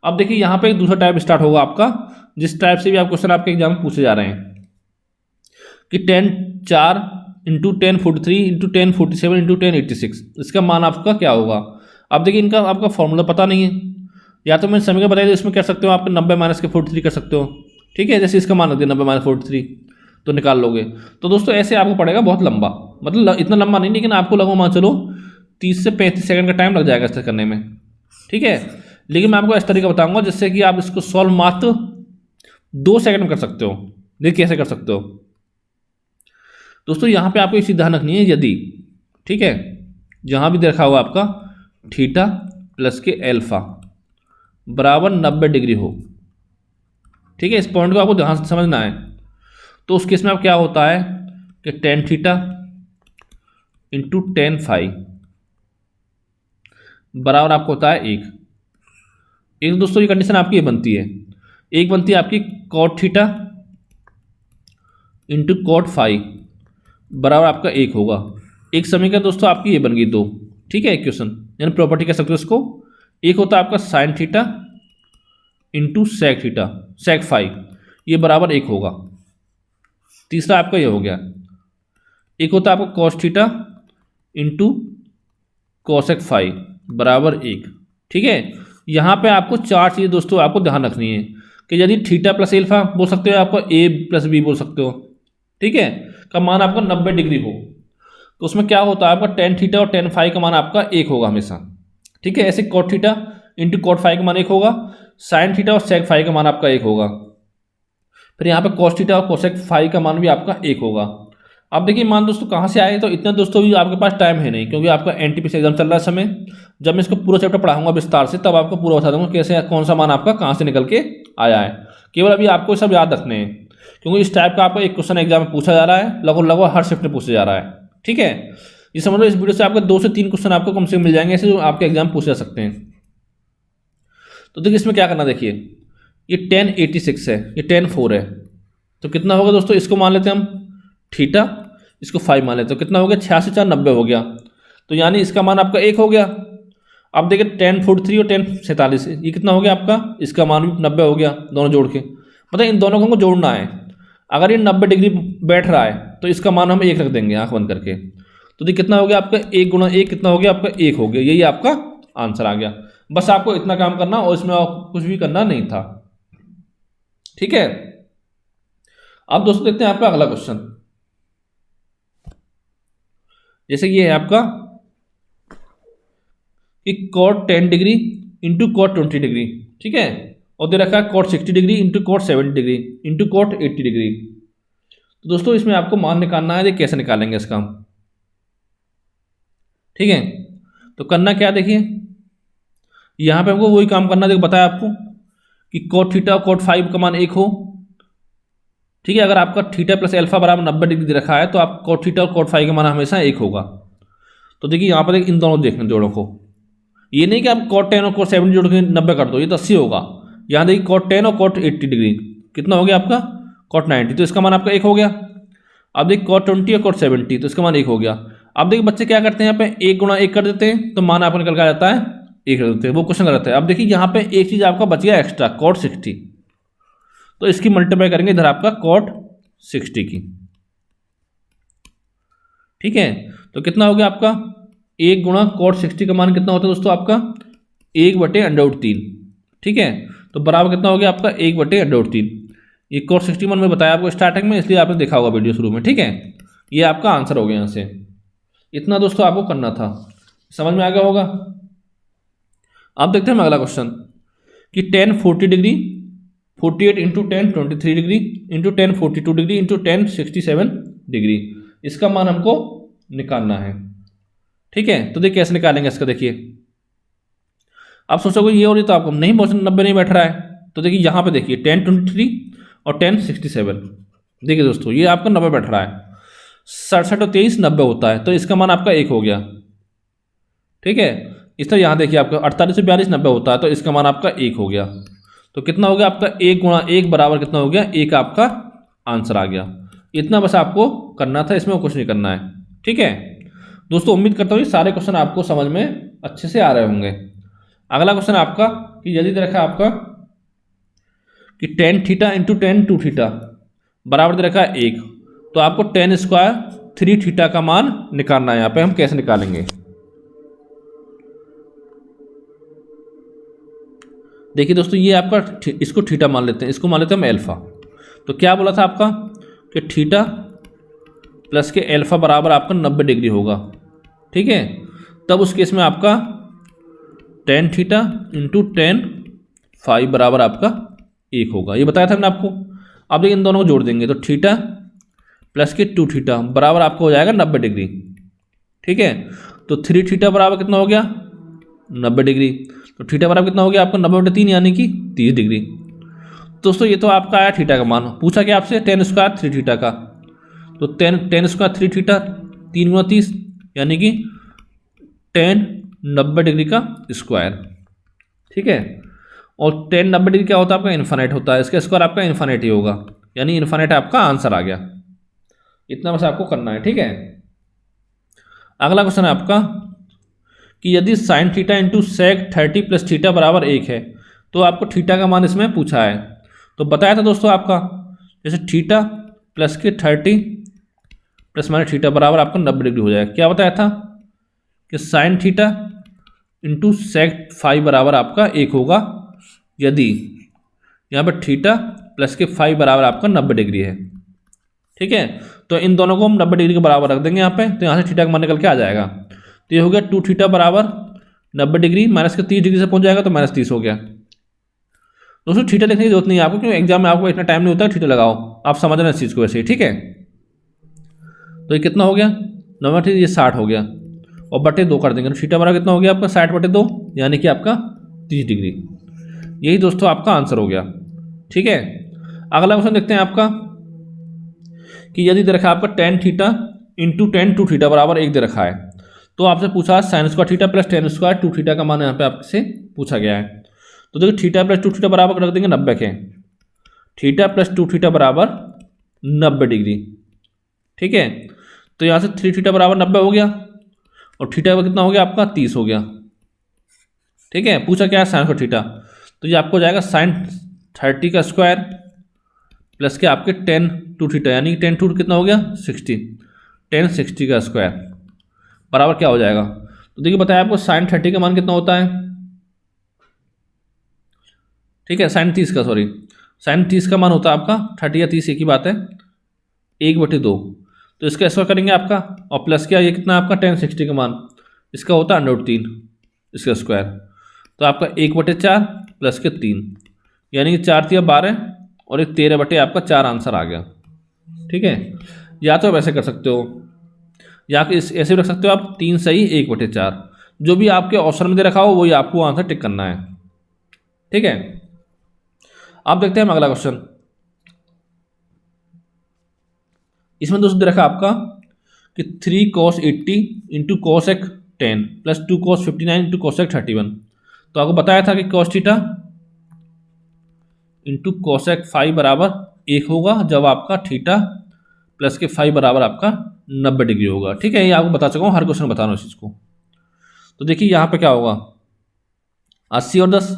अब देखिए यहाँ पे एक दूसरा टाइप स्टार्ट होगा आपका, जिस टाइप से भी आप क्वेश्चन आपके एग्जाम में पूछे जा रहे हैं कि 10⁴ × 10⁴ × 10⁴ × 10⁴, इसका मान आपका क्या होगा। अब देखिए इनका आपका फॉर्मूला पता नहीं है, या तो मैं समीकरण बताइए, इसमें कर सकते हो आप 90 - के 43 कर सकते हो। ठीक है, जैसे इसका मान रख दिया 90 - 43 तो निकाल लोगे। तो दोस्तों ऐसे आपको पड़ेगा बहुत लंबा, मतलब इतना लंबा नहीं, लेकिन आपको लगो मान चलो 30 से 35 सेकंड का टाइम लग जाएगा इससे करने में। ठीक है, लेकिन मैं आपको इस तरीका बताऊंगा जिससे कि आप इसको सॉल्व मात्र 2 सेकंड में कर सकते हो। देखिए कैसे कर सकते हो दोस्तों। यहाँ पे आपको इसी ध्यान रखनी है, यदि ठीक है जहाँ भी देखा हुआ आपका थीटा प्लस के अल्फा बराबर 90 डिग्री हो, ठीक है, इस पॉइंट को आपको ध्यान से समझना है। तो उस केस में आप क्या होता है कि tan theta into tan phi बराबर आपको होता है 1। एक दोस्तों ये कंडीशन आपकी ये बनती है, एक बनती है आपकी cot theta into cot phi बराबर आपका 1 होगा। एक समीकरण दोस्तों आपकी ये बन गई 2। ठीक है, एक क्वेश्चन यानी प्रॉपर्टी कह सकते हो इसको। एक होता है आपका sine theta into sec theta sec phi, ये बराबर 1 होगा। तीसरा आपका ये हो गया। एक होता है आपका cos theta into cosec phi बराबर 1। ठीक है, यहाँ पे आपको 4 चीज़ें दोस्तों आपको ध्यान रखनी है कि यदि थीटा प्लस एल्फा बोल सकते हो, आपको ए प्लस बी बोल सकते हो। ठीक है, का मान आपका 90 डिग्री हो, तो उसमें क्या होता है आपका tan थीटा और tan फाई का मान आपका 1 होगा हमेशा। ठीक है, ऐसे cot theta into cot phi का मान 1 होगा, साइन थीटा और सेक फाई का मान आपका 1 होगा, फिर यहाँ पे cos थीटा और कोसेक फाई का मान भी आपका 1 होगा। अब देखिए मान दोस्तों कहाँ से आए, तो इतना दोस्तों भी आपके पास टाइम है नहीं, क्योंकि आपका NTPC एग्जाम चल रहा है समय। जब मैं इसको पूरा चैप्टर पढ़ाऊंगा विस्तार से, तब आपको पूरा बता दूंगा कैसे कौन सा मान आपका कहाँ से निकल के आया है। केवल अभी आपको सब याद रखने हैं, क्योंकि इस टाइप का आपका एक क्वेश्चन एग्जाम में पूछा जा रहा है, लगभग हर शिफ्ट में पूछा जा रहा है। ठीक है, ये समझ लो इस वीडियो से आपको 2 से 3 क्वेश्चन आपको कम से कम मिल जाएंगे ऐसे जो आपके एग्जाम पूछे जा सकते हैं। तो देखिए इसमें क्या करना, देखिए ये tan 86 है, ये tan 4 है, तो कितना होगा दोस्तों, इसको मान लेते हैं हम थीटा, इसको 5 मान लेते हैं, तो कितना हो गया 86 × 4 90 हो गया, तो यानी इसका मान आपका 1 हो गया। अब देखिए tan 43 और tan 47 ये कितना हो गया आपका, इसका मान भी 90 हो गया, दोनों जोड़ के। मतलब इन दोनों को हमको जोड़ना है। अगर ये 90 डिग्री बैठ रहा है तो इसका मान हम 1 रख देंगे आंख बंद करके। तो देखिए कितना हो गया आपका 1 × 1 कितना हो गया आपका 1 हो गया, यही आपका आंसर आ गया। बस आपको इतना काम करना और इसमें कुछ भी करना नहीं था। ठीक है। अब दोस्तों देखते हैं आपका अगला क्वेश्चन। जैसे ये है आपका कि cot 10 degree into cot 20 degree, ठीक है, और दे रखा है cot 60 degree into cot 70 degree into cot 80 degree. तो दोस्तों इसमें आपको मान निकालना है, कैसे निकालेंगे इसका हम, ठीक है। तो करना क्या, देखिए यहाँ पे हमको वही काम करना, देखो बताया आपको कि कॉट थीटा और कॉट 5 का मान 1 हो, ठीक है। अगर आपका थीटा प्लस अल्फा बराबर 90 डिग्री दे रखा है तो आप कॉट थीटा और कॉट 5 का मान हमेशा 1 होगा। तो देखिए यहाँ पर इन दोनों देखना जोड़ों को, ये नहीं कि आप कॉट 10 और कॉट 70 जोड़ के 90 कर दो, ये तो 80 होगा। यहाँ देखिए कॉट 10 और कॉट 80 डिग्री कितना हो गया आपका, कॉट 90, तो इसका मान आपका 1 हो गया। अब देखिए कॉट 20 और कॉट 70, तो इसका मान 1 हो गया। अब देखिए बच्चे क्या करते हैं, यहाँ पे 1 गुणा 1 कर देते हैं तो मान आपको निकल के आ जाता है 1 कर देते हैं, वो क्वेश्चन करते हैं। अब देखिए यहाँ पे एक चीज़ आपका बच गया एक्स्ट्रा, कॉट 60, तो इसकी मल्टीप्लाई करेंगे इधर आपका कॉट 60 की, ठीक है। तो कितना हो गया आपका 1 गुणा कॉट 60 का मान कितना होता है दोस्तों आपका 1/√3, ठीक है। तो बराबर कितना हो गया आपका 1/√3। ये कॉट 60 मैंने बताया आपको स्टार्टिंग में, इसलिए आपने देखा होगा वीडियो शुरू में, ठीक है। ये आपका आंसर हो गया यहाँ से, इतना दोस्तों आपको करना था, समझ में आ गया होगा। अब देखते हैं अगला क्वेश्चन कि 10 40 degree 48 into 10 23 degree into 10 42 degree into 10 67 degree, इसका मान हमको निकालना है, ठीक है। तो देखिए कैसे निकालेंगे इसका, देखिए आप सोचोगे ये और ये तो आपको नहीं 90 नहीं बैठ रहा है, तो देखिए यहाँ पे देखिए 10 23 और 10 67, देखिए दोस्तों ये आपका 90 बैठ रहा है, 67 और 23 90 होता है, तो इसका मान आपका 1 हो गया, ठीक है। इस तरह यहाँ देखिए आपका 48 से 42 90 होता है, तो इसका मान आपका 1 हो गया। तो कितना हो गया आपका 1 गुणा 1 बराबर कितना हो गया 1, आपका आंसर आ गया। इतना बस आपको करना था, इसमें कुछ नहीं करना है, ठीक है दोस्तों। उम्मीद करता हूँ ये सारे क्वेश्चन आपको समझ में अच्छे से आ रहे होंगे। अगला क्वेश्चन आपका कि यदि दे रखा है आपका कि 10 थीटा इंटू 10 2 थीटा बराबर दे रखा है 1, तो आपको 10 स्क्वायर 3 थीटा का मान निकालना है। यहाँ पे हम कैसे निकालेंगे, देखिए दोस्तों ये आपका इसको थीटा मान लेते हैं, इसको मान लेते हैं हम अल्फा। तो क्या बोला था आपका कि थीटा प्लस के अल्फा बराबर आपका 90 डिग्री होगा, ठीक है। तब उस केस में आपका 10 थीटा इंटू 10 5 बराबर आपका 1 होगा, ये बताया था मैंने आपको। अब देखिए इन दोनों को जोड़ देंगे तो थीटा प्लस के 2 थीटा बराबर आपका हो जाएगा 90 डिग्री, ठीक है। तो 3 थीटा बराबर कितना हो गया 90 डिग्री, तो थीटा बराबर कितना हो गया आपका 90/3 यानी कि 30 डिग्री। दोस्तों ये तो आपका आया थीटा का मान, पूछा क्या आपसे 10 स्क्वायर 3 थीटा का, तो 10 स्क्वायर 3 थीटा 3 गुणा 30 यानी कि 10 90 डिग्री का स्क्वायर, ठीक है। और 10 90 डिग्री क्या होता है आपका इन्फानाइट होता है, इसका स्क्वायर आपका इन्फानाइट ही होगा, यानी इन्फानाइट आपका आंसर आ गया। इतना बस आपको करना है, ठीक है। अगला क्वेश्चन है आपका कि यदि sine theta into sec 30 plus theta बराबर 1 है, तो आपको थीटा का मान इसमें पूछा है। तो बताया था दोस्तों आपका जैसे थीटा प्लस के 30 प्लस माइनस थीटा बराबर आपको 90 डिग्री हो जाएगा। क्या बताया था कि साइन थीटा इंटू सेक 5 बराबर आपका 1 होगा यदि यहाँ पर थीटा प्लस के 5 बराबर आपका 90 डिग्री है, ठीक है। तो इन दोनों को हम 90 डिग्री के बराबर रख देंगे यहाँ पे, तो यहाँ से थीटा का मान निकल के आ जाएगा। तो ये हो गया 2 थीटा बराबर 90 डिग्री माइनस के 30 डिग्री से पहुँच जाएगा, तो माइनस 30 हो गया। दोस्तों थीटा लिखने की जरूरत नहीं है आपको, क्योंकि एग्जाम में आपको इतना टाइम नहीं होता, थीटा लगाओ, आप समझ रहे हैं इस चीज़ को वैसे ही, ठीक है। तो ये कितना हो गया 90, ये 60 हो गया और बटे 2 कर देंगे, तो थीटा बराबर कितना हो गया आपका 60/2 यानी कि आपका 30 डिग्री। यही दोस्तों आपका आंसर हो गया, ठीक है। अगला क्वेश्चन देखते हैं आपका कि यदि दे रखा है आपका 10 थीटा इंटू 10 2 थीटा बराबर 1 दे रखा है, तो आपसे पूछा sign square theta plus 10 square 2 theta का मान यहाँ पे आपसे पूछा गया है। तो देखो थीटा प्लस 2 थीटा बराबर रख देंगे 90 के, थीटा प्लस 2 थीटा बराबर 90 डिग्री, ठीक है। तो यहाँ से 3 थीटा बराबर 90 हो गया और थीटा कितना हो गया आपका 30 हो गया, ठीक है। पूछा क्या है साइन स्क्वायर थीटा, तो ये आपको जाएगा साइन 30 का स्क्वायर प्लस के आपके 10 2 थीटा यानी 10 2 कितना हो गया 60, 10 60 का स्क्वायर बराबर क्या हो जाएगा। तो देखिए बताया आपको साइन 30 का मान कितना होता है, ठीक है, साइन 30 का सॉरी साइन 30 का मान होता है आपका 30 या 30 एक ही बात है, 1/2। तो इसका स्क्वायर करेंगे आपका, और प्लस क्या, ये कितना आपका tan 60 का मान, इसका होता है √3 इसका स्क्वायर। तो आपका 1/4 प्लस के 3, यानी कि 4 × 12 और एक 13 आपका 4 आंसर आ गया। ठीक है, या तो आप ऐसे कर सकते हो, या फिर ऐसे भी रख सकते हो आप, 3 सही 1/4, जो भी आपके ऑप्शन में दे रखा हो वही आपको आंसर टिक करना है। ठीक है, आप देखते हैं अगला क्वेश्चन। इसमें दोस्तों दे रखा आपका कि 3 cos 80 into cosec 10 plus 2 cos 59 into cosec 31। तो आपको बताया था कि cos थीटा इंटू cosec 5 बराबर 1 होगा जब आपका थीटा प्लस के 5 बराबर आपका 90 डिग्री होगा। ठीक है, ये आपको बता चुका हूँ, हर क्वेश्चन बता रहा हूँ इस चीज़ को। तो देखिए यहाँ पे क्या होगा, 80 और 10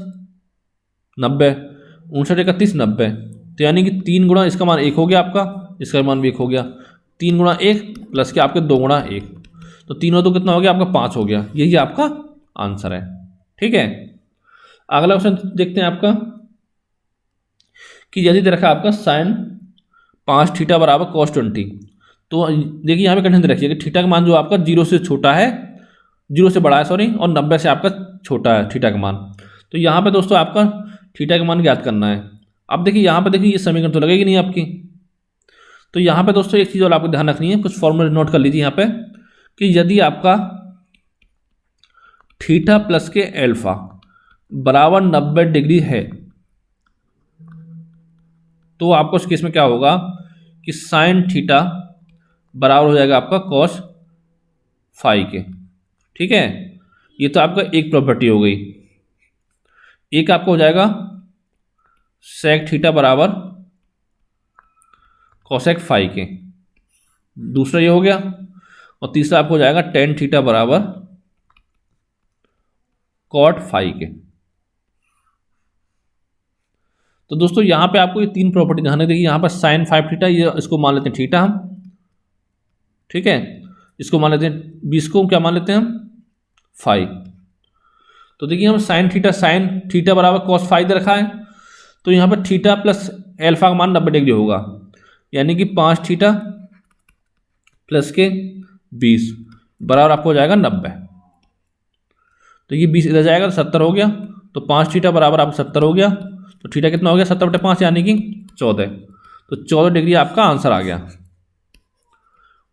90, 59 31 90। तो यानी कि 3 गुणा इसका मान 1 हो गया आपका, इसका मान भी 1 हो गया, 3 गुणा 1 प्लस के आपके 2 गुणा 1, तो 3 और 2 कितना हो गया आपका 5 हो गया। यही आपका आंसर है। ठीक है, अगला क्वेश्चन देखते हैं आपका कि यदि दे रखा आपका साइन 5 थीटा बराबर cos 20। तो देखिए यहाँ पे कंडीशन दे रखी है कि थीटा का मान जो आपका 0 से छोटा है, 0 से बड़ा है सॉरी, और 90 से आपका छोटा है थीटा का मान। तो यहाँ पे दोस्तों आपका थीटा का मान ज्ञात करना है। अब देखिए यहाँ पे देखिए ये समीकरण तो लगेगी नहीं आपकी। तो यहाँ पे दोस्तों एक चीज़ और आपको ध्यान रखनी है, कुछ फॉर्मूला नोट कर लीजिए यहाँ पे कि यदि आपका थीटा प्लस के एल्फा बराबर 90 डिग्री है तो आपको उस केस में क्या होगा कि साइन थीटा बराबर हो जाएगा आपका cos 5 के। ठीक है, ये तो आपका एक प्रॉपर्टी हो गई। एक आपको हो जाएगा sec थीटा बराबर cosec 5 के, दूसरा ये हो गया, और तीसरा आपको हो जाएगा tan थीटा बराबर cot 5 के। तो दोस्तों यहाँ पे आपको ये 3 प्रॉपर्टी ध्यान रखिए। यहाँ पर साइन 5 थीटा, ये इसको मान लेते हैं थीटा हम, ठीक है, इसको मान लेते हैं 20 को क्या मान लेते हैं हम 5। तो देखिए हम साइन थीटा बराबर cos 5 दे रखा है, तो यहाँ पर थीटा प्लस एल्फा का मान 90 डिग्री होगा, यानी कि 5 थीटा प्लस के 20 बराबर आपको हो जाएगा 90। तो ये 20 इधर जाएगा तो 70 हो गया, तो 5 थीटा बराबर आपको 70 हो गया। तो थीटा कितना हो गया 70/5 यानी कि 14। तो 14 डिग्री आपका आंसर आ गया।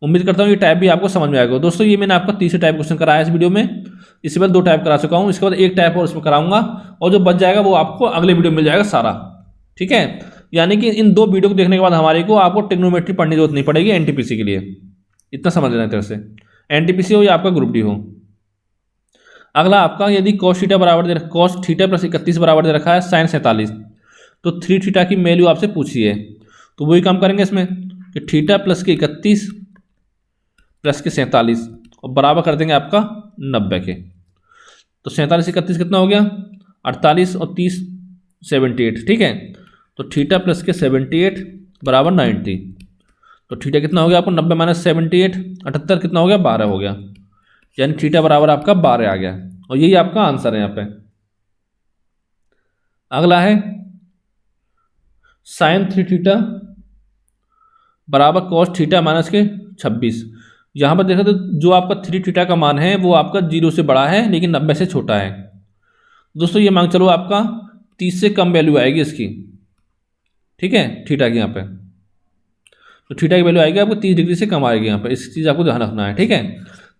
उम्मीद करता हूँ ये टाइप भी आपको समझ में आएगा। दोस्तों ये मैंने आपका तीसरे टाइप क्वेश्चन कराया इस वीडियो में, इससे पहले 2 टाइप करा चुका हूँ, इसके बाद एक टाइप और इसमें कराऊंगा, और जो बच जाएगा वो आपको अगले वीडियो में मिल जाएगा सारा। ठीक है, यानी कि इन 2 वीडियो को देखने के बाद हमारे को आपको ट्रिग्नोमेट्री पढ़ने की जरूरत नहीं पड़ेगी एनटीपीसी के लिए, इतना समझ लेना तरह से, एनटीपीसी हो या आपका ग्रुप डी हो। अगला आपका यदि cos थीटा बराबर दे cos थीटा प्लस 31 बराबर दे रखा है साइन 47, तो 3 थीटा की वैल्यू आपसे पूछी है, तो वही काम करेंगे इसमें कि थीटा प्लस के 31 प्लस के 47 और बराबर कर देंगे आपका 90 के। तो 47 31 कितना हो गया 48 और 30 78। ठीक है, तो थीटा प्लस के 78 बराबर 90। तो थीटा कितना हो गया आपको 90 माइनस 78 78 कितना हो गया 12 हो गया, यानी थीटा बराबर आपका 12 आ गया, और यही आपका आंसर है यहाँ पे। अगला है साइन 3 थीटा बराबर cos थीटा माइनस के 26। यहाँ पर देखा तो जो आपका 3 थीटा का मान है वो आपका 0 से बड़ा है लेकिन 90 से छोटा है। दोस्तों ये मान चलो आपका 30 से कम वैल्यू आएगी इसकी, ठीक है, थीटा की यहाँ पे, तो थीटा की वैल्यू आएगी आपको 30 डिग्री से कम आएगी यहाँ पे, इस चीज़ आपको ध्यान रखना है। ठीक है,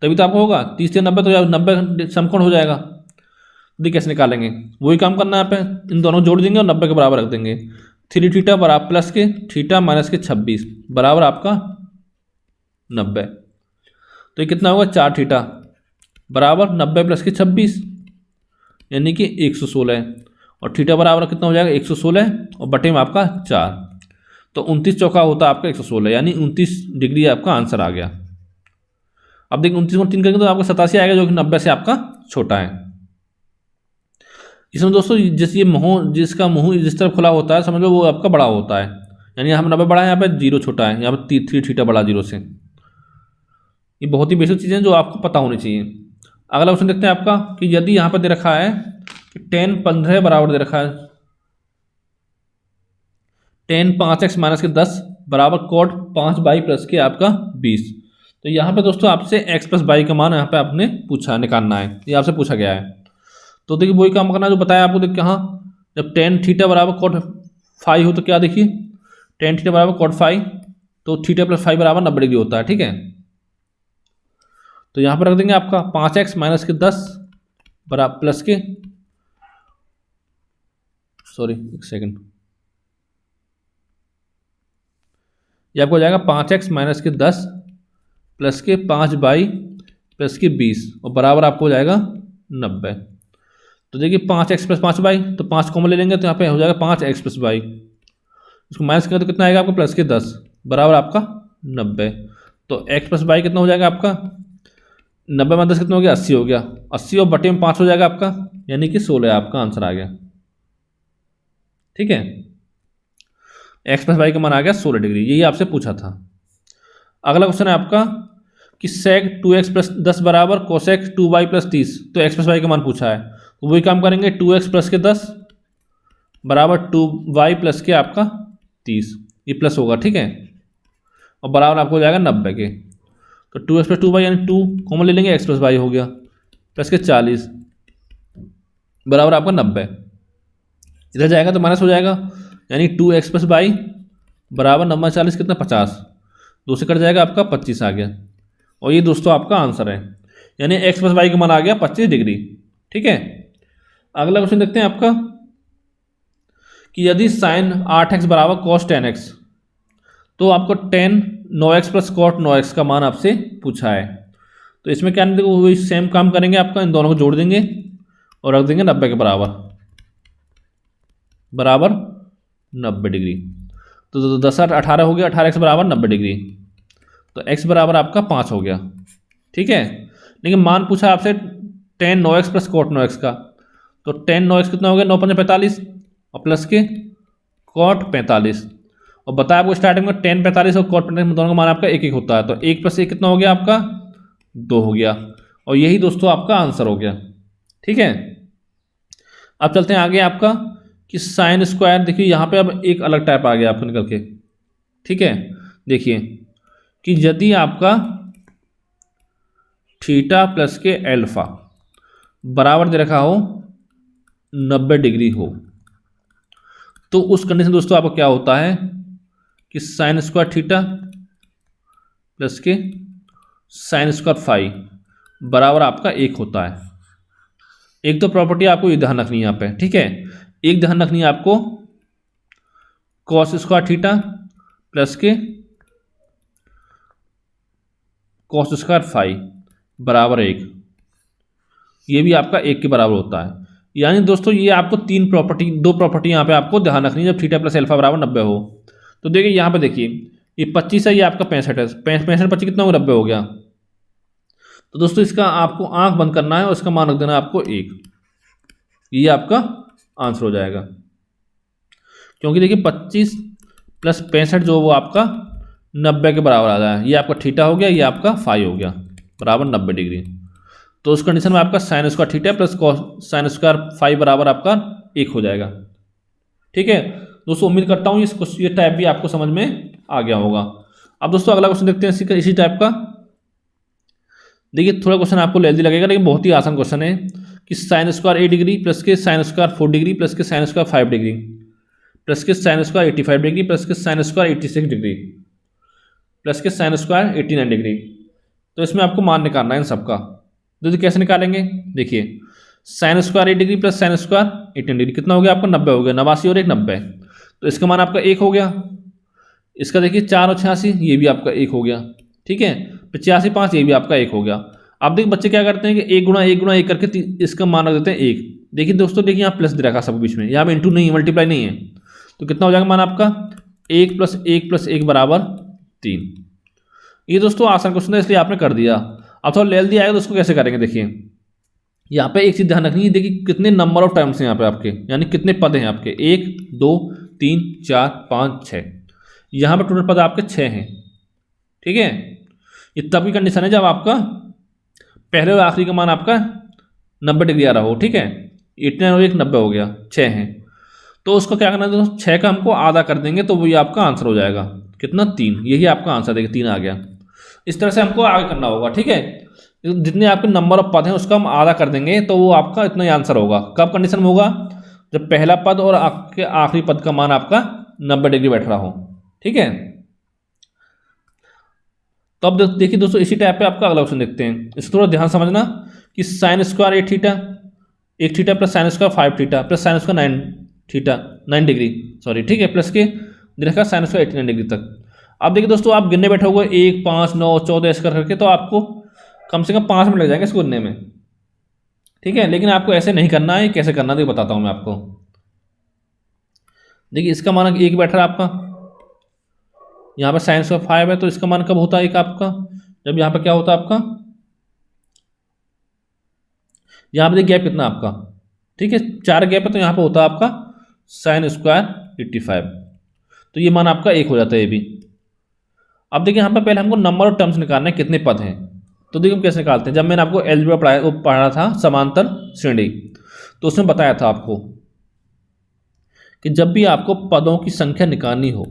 तभी तो आपको होगा 30 से 90, तो 90 समकोण हो जाएगा। देखिए कैसे निकालेंगे, वही काम करना है यहाँ पे, इन दोनों जोड़ देंगे और 90 के बराबर रख देंगे। 3 थीटा बराबर प्लस के थीटा माइनस के 26 बराबर आपका 90। तो ये कितना होगा 4 थीटा बराबर 90 प्लस के 26 यानी कि 116, और थीटा बराबर कितना हो जाएगा 116 और बटे में आपका 4, तो 29 चौका होता है आपका 116, यानी 29 डिग्री आपका आंसर आ गया। अब देखिए 29 को 3 करेंगे तो आपका 87 आएगा, जो कि 90 से आपका छोटा है। इसमें दोस्तों जिसका मुंह जिस तरफ खुला होता है समझ लो वो आपका बड़ा होता है, यानी यहाँ 90 बड़ा है, यहाँ पे 0 छोटा है, यहाँ पे 3 थीटा बड़ा 0 से। ये बहुत ही बेसिक चीज़ें जो आपको पता होनी चाहिए। अगला क्वेश्चन देखते हैं आपका कि यदि यहाँ पर दे रखा है कि tan 15 बराबर दे रखा है tan 5x माइनस के 10 बराबर cot 5y प्लस के आपका 20। तो यहाँ पे दोस्तों आपसे x प्लस y का मान यहाँ पे आपने पूछा निकालना है, ये आपसे पूछा गया है। तो देखिए वही काम करना जो बताया आपको। देखिए हाँ, जब tan थीटा बराबर cot फाई हो तो क्या देखिए tan थीटा बराबर cot फाई, तो थीटा प्लस फाई बराबर 90 डिग्री होता है। ठीक है, तो यहाँ पर रख देंगे आपका 5x माइनस के 10 बराबर प्लस के, सॉरी एक सेकेंड, ये आपको हो जाएगा 5x माइनस के 10 प्लस के 5y प्लस के 20 और बराबर आपको हो जाएगा 90। तो देखिए 5x प्लस 5y, तो 5 कॉमन ले लेंगे तो यहाँ पे हो जाएगा 5x प्लस y, इसको माइनस करें तो कितना आएगा आपका प्लस के 10 बराबर आपका 90। तो x प्लस y कितना हो जाएगा आपका 90 में 10 कितना हो गया 80 हो गया, 80 और बटे में 5 हो जाएगा आपका, यानी कि 16 आपका आंसर आ गया। ठीक है, x प्लस वाई का मान आ गया 16 डिग्री, यही आपसे पूछा था। अगला क्वेश्चन है आपका कि sec 2x प्लस 10 बराबर cosec 2y प्लस 30। तो x प्लस वाई का मान पूछा है, तो वही काम करेंगे 2x प्लस के 10 बराबर 2y प्लस के आपका 30, ये प्लस होगा। ठीक है, और बराबर आपको हो जाएगा 90 के। तो 2x प्लस 2y यानी 2 कॉमन ले लेंगे, x प्लस वाई हो गया प्लस के 40 बराबर आपका 90, इधर जाएगा तो माइनस हो जाएगा, यानी 2x प्लस वाई बराबर 90 40 कितना 50, 2 से कट जाएगा आपका 25 आ गया। और ये दोस्तों आपका आंसर है, यानी x प्लस वाई का मान आ गया 25 डिग्री। ठीक है, अगला क्वेश्चन देखते हैं आपका कि यदि साइन 8x बराबर cos 10x, तो आपको tan 9x plus cot 9x का मान आपसे पूछा है। तो इसमें क्या नहीं, देखो वही सेम काम करेंगे, आपका इन दोनों को जोड़ देंगे और रख देंगे 90 के बराबर 90 डिग्री। तो 10 18 हो गया, 18x बराबर 90 डिग्री, तो x बराबर आपका 5 हो गया। ठीक है, लेकिन मान पूछा आपसे tan 9x plus cot 9x का, तो tan 9x कितना हो गया 9 5 45 और प्लस के cot 45, और बताया आपको स्टार्टिंग में tan 45 और cot 45 दोनों का मान आपका 1 1 होता है, तो 1 प्लस 1 कितना हो गया आपका 2 हो गया, और यही दोस्तों आपका आंसर हो गया। ठीक है, अब चलते हैं आगे आपका कि साइन स्क्वायर। देखिए यहाँ पे अब एक अलग टाइप आ गया आपको निकल के। ठीक है, देखिए कि यदि आपका थीटा प्लस के एल्फा बराबर दे रखा हो 90 डिग्री हो, तो उस कंडीशन दोस्तों आपको क्या होता है कि साइन स्क्वायर थीटा प्लस के साइन स्क्वायर फाई बराबर आपका 1 होता है। एक तो प्रॉपर्टी आपको ये ध्यान रखनी है यहाँ पे। ठीक है, एक ध्यान रखनी है आपको कॉस स्क्वायर थीटा प्लस के कॉस स्क्वायर फाई बराबर 1, ये भी आपका 1 के बराबर होता है। यानी दोस्तों ये आपको दो प्रॉपर्टी यहाँ पे आपको ध्यान रखनी है जब थीटा प्लस एल्फा बराबर 90 हो। तो देखिए यहाँ पे देखिए ये 25 है, ये आपका 65 है, 65 25 कितना हो 90 हो गया। तो दोस्तों इसका आपको आंख बंद करना है और इसका मान रख देना है आपको 1, ये आपका आंसर हो जाएगा। क्योंकि देखिए 25 प्लस 65 जो वो आपका 90 के बराबर आ रहा है, ये आपका थीटा हो गया, ये आपका फाई हो गया बराबर 90 डिग्री। तो उस कंडीशन में आपका sine square theta plus sine square phi बराबर आपका 1 हो जाएगा। ठीक है दोस्तों, उम्मीद करता हूँ ये टाइप भी आपको समझ में आ गया होगा। अब दोस्तों अगला क्वेश्चन देखते हैं इसी टाइप का। देखिए थोड़ा क्वेश्चन आपको लेंदी लगेगा, लेकिन बहुत ही आसान क्वेश्चन है कि साइन स्क्वायर 8 डिग्री प्लस के साइन स्क्वायर 4 डिग्री प्लस के साइन स्क्वायर 5 डिग्री प्लस के साइन स्क्वायर 85 डिग्री प्लस के साइन स्क्वायर 86 डिग्री प्लस के साइन स्क्वायर 89 डिग्री। तो इसमें आपको मान निकालना है इन सबका। तो कैसे निकालेंगे, देखिए sine square 8 degree plus sine square 18 degree कितना हो गया आपका 90 हो गया, 89 और 1 90, तो इसका मान आपका 1 हो गया। इसका देखिए 4 और 86 ये भी आपका 1 हो गया। ठीक है, 85 5 ये भी आपका 1 हो गया। अब देखिए बच्चे क्या करते हैं कि 1 गुणा 1 गुणा 1 करके इसका मान रख देते हैं 1। देखिए दोस्तों देखिए यहाँ प्लस दे रखा सब बीच में, यहाँ पे इंटू नहीं है, मल्टीप्लाई नहीं है, तो कितना हो जाएगा मान आपका 1 प्लस 1 प्लस 1 बराबर 3। ये दोस्तों आसान क्वेश्चन है इसलिए आपने कर दिया। अब थोड़ा ले दिया आएगा तो उसको कैसे करेंगे, देखिए यहाँ पे एक चीज़ ध्यान रखनी है, देखिए कितने नंबर ऑफ टर्म्स हैं यहाँ पे आपके, यानी कितने पद हैं आपके 1 2 3 4 5 6, यहाँ पे टोटल पद आपके 6 हैं। ठीक है, ये तब की कंडीशन है जब आपका पहले और आखिरी का मान आपका 90 डिग्री आ रहा हो। ठीक है, 89 और 1 90 हो गया, 6 हैं। तो उसको क्या करना है दोस्तों, 6 का हमको आधा कर देंगे तो वही आपका आंसर हो जाएगा। कितना, 3, यही आपका आंसर। देखिए 3 आ गया। इस तरह से हमको आगे करना होगा, ठीक है। जितने आपके नंबर ऑफ पद हैं उसका हम आधा कर देंगे तो वो आपका इतना ही आंसर होगा। कब कंडीशन में होगा, जब पहला पद और आपके आखिरी पद का मान आपका 90 डिग्री बैठ रहा हो, ठीक है। तो अब देखिए दोस्तों, इसी टाइप पे आपका अगला क्वेश्चन देखते हैं। इसको थोड़ा ध्यान समझना कि sine square 8 theta, 1 theta plus sine square 5 theta plus sine square 9 theta 9 degree, sorry, ठीक है, प्लस के दे रखा साइन स्क्वायर 89 डिग्री तक। अब देखिए दोस्तों, आप गिनने बैठे होगे 1, 5, 9, 14 ऐसे करके, तो आपको कम से कम 5 मिनट लग जाएंगे इसको गिनने में, ठीक है। लेकिन आपको ऐसे नहीं करना है। कैसे करना है बताता हूँ मैं आपको। देखिए इसका मान 1 बैठ रहा है आपका, यहाँ पर साइन स्क्वायर 5 है, तो इसका मान कब होता है 1 आपका, जब यहाँ पर क्या होता है आपका, यहाँ पर गैप कितना आपका, ठीक है, 4 गैप है, तो यहाँ पर होता है आपका साइन स्क्वायर 85, तो ये मान आपका 1 हो जाता है ये भी। अब देखिए यहाँ पर पहले हमको नंबर और टर्म्स निकालना है, कितने पद हैं। तो देखिए हम कैसे निकालते हैं। जब मैंने आपको अलजेब्रा पढ़ा था, समांतर श्रेणी, तो उसमें बताया था आपको कि जब भी आपको पदों की संख्या निकालनी हो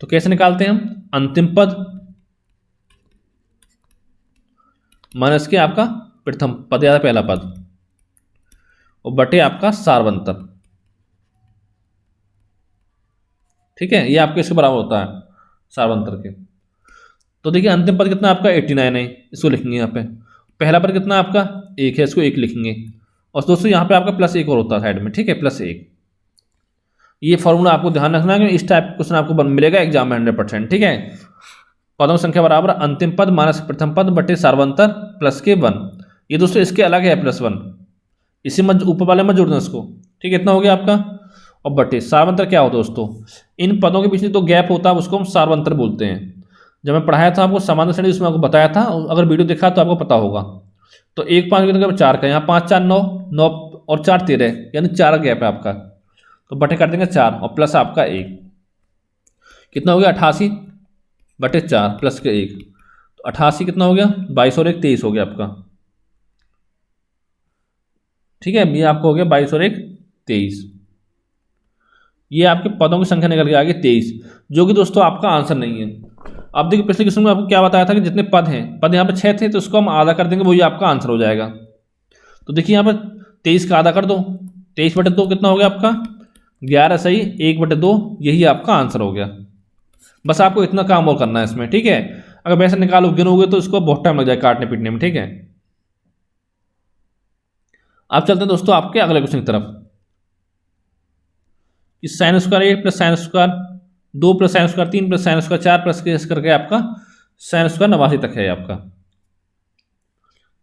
तो कैसे निकालते हैं हम, अंतिम पद माइनस के आपका प्रथम पद या पहला पद और बटे आपका सार्वंतर, ठीक है। ये आपके इसके बराबर होता है सार्वंतर के। तो देखिए अंतिम पद कितना आपका 89 है, इसको लिखेंगे यहाँ पे। पहला पद कितना आपका 1 है, इसको 1 लिखेंगे। और दोस्तों यहाँ पे आपका प्लस 1 और होता है साइड में, ठीक है, प्लस 1। ये फॉर्मूला आपको ध्यान रखना है कि इस टाइप क्वेश्चन आपको मिलेगा एग्जाम में 100%, ठीक है। पदों की संख्या बराबर अंतिम पद माइनस प्रथम पद बटे सार्वंतर प्लस के 1। ये दोस्तों इसके अलग है +1, इसी मत ऊपर वाले मत जोड़ना इसको, ठीक है। इतना हो गया आपका। और बटे सार्वंतर क्या होता है दोस्तों, इन पदों के पीछे तो गैप होता है उसको हम सार्वंतर बोलते हैं। जब मैं पढ़ाया था आपको समांतर श्रेणी, उसमें आपको बताया था, अगर वीडियो देखा तो आपको पता होगा। तो 1 5 कितना 4 का, यहाँ 5 4 9 9 और 4 13, यानी 4 गैप है आपका। तो बटे कर देंगे 4 और प्लस आपका 1, कितना हो गया 88 बटे 4 प्लस के 1, तो 88 कितना हो गया 22 और 1 23 हो गया आपका, ठीक है। ये आपको हो गया 22 और 1 23। ये आपके पदों की संख्या निकल के आ गई 23, जो कि दोस्तों आपका आंसर नहीं है। अब देखिए पिछले क्वेश्चन में आपको क्या बताया था कि जितने पद हैं, पद यहाँ पर 6 थे, तो उसको हम आधा कर देंगे, वही आपका आंसर हो जाएगा। तो देखिए यहाँ पर 23 का आधा कर दो, 23 बटे 2 कितना हो गया आपका 11, सही, 1 बटे 2, यही आपका आंसर हो गया। बस आपको इतना काम और करना है इसमें, ठीक है। अगर वैसे निकालो गिनोगे तो इसको बहुत टाइम लग जाए काटने पीटने में, ठीक है। अब चलते हैं दोस्तों आपके अगले क्वेश्चन की तरफ। इस sine square 1 plus sine square 2 plus sine square 3 plus sine square 4 plus के करके आपका साइन स्क्वायर 89 तक है आपका।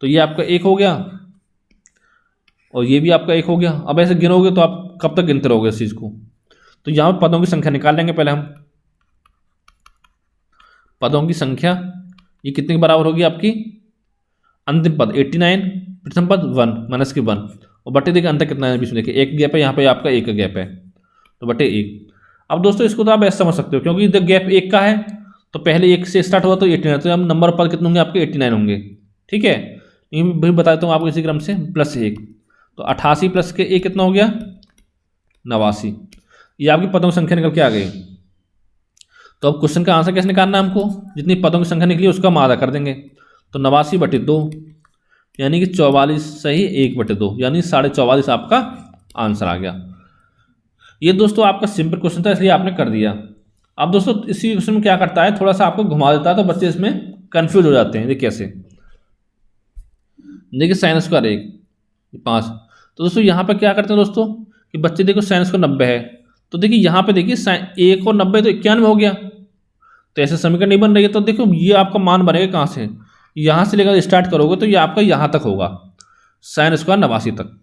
तो ये आपका 1 हो गया और ये भी आपका 1 हो गया। अब ऐसे गिनोगे तो आप कब तक गिनते रहोगे इस चीज़ को। तो यहाँ पर पदों की संख्या निकाल लेंगे पहले हम। पदों की संख्या ये कितने के बराबर होगी आपकी, अंतिम पद 89, प्रथम पद 1 माइनस के 1 और बटे देखिए अंतर कितना है बीच में, देखिए 1 गैप है, यहाँ पे आपका 1 गैप है, तो बटे 1। अब दोस्तों इसको तो आप ऐसे समझ सकते हो, क्योंकि जब गैप 1 का है तो पहले 1 से स्टार्ट हुआ तो 89, तो अब नंबर पद कितने होंगे आपके 89 होंगे, ठीक है। ये भी बताता हूँ आपको इसी क्रम से, प्लस 1, तो 88 प्लस के 1 कितना हो गया 89। ये आपकी पदों की संख्या निकल के आ गई। तो अब क्वेश्चन का आंसर कैसे निकालना है हमको, जितनी पदों की संख्या निकली उसका हम आधा कर देंगे, तो 89 बटे 2 यानी कि 44, सही, 1 बटे 2 यानी 44.5 आपका आंसर आ गया। ये दोस्तों आपका सिंपल क्वेश्चन था, इसलिए आपने कर दिया। अब दोस्तों इसी क्वेश्चन में क्या करता है, थोड़ा सा आपको घुमा देता है, तो बच्चे इसमें कंफ्यूज हो जाते हैं। देखिए कैसे, देखिए साइन स्क्वायर 1 5, तो दोस्तों यहाँ पे क्या करते हैं दोस्तों कि बच्चे देखो साइन स्क्वायर 90 है, तो देखिए यहाँ पे देखिए 1 और 90 तो 91 हो गया, तो ऐसे समीकरण नहीं बन रही है। तो देखो ये आपका मान बनेगा कहाँ से, यहाँ से लेकर स्टार्ट करोगे तो ये आपका यहाँ तक होगा साइन स्क्वायर 89 तक,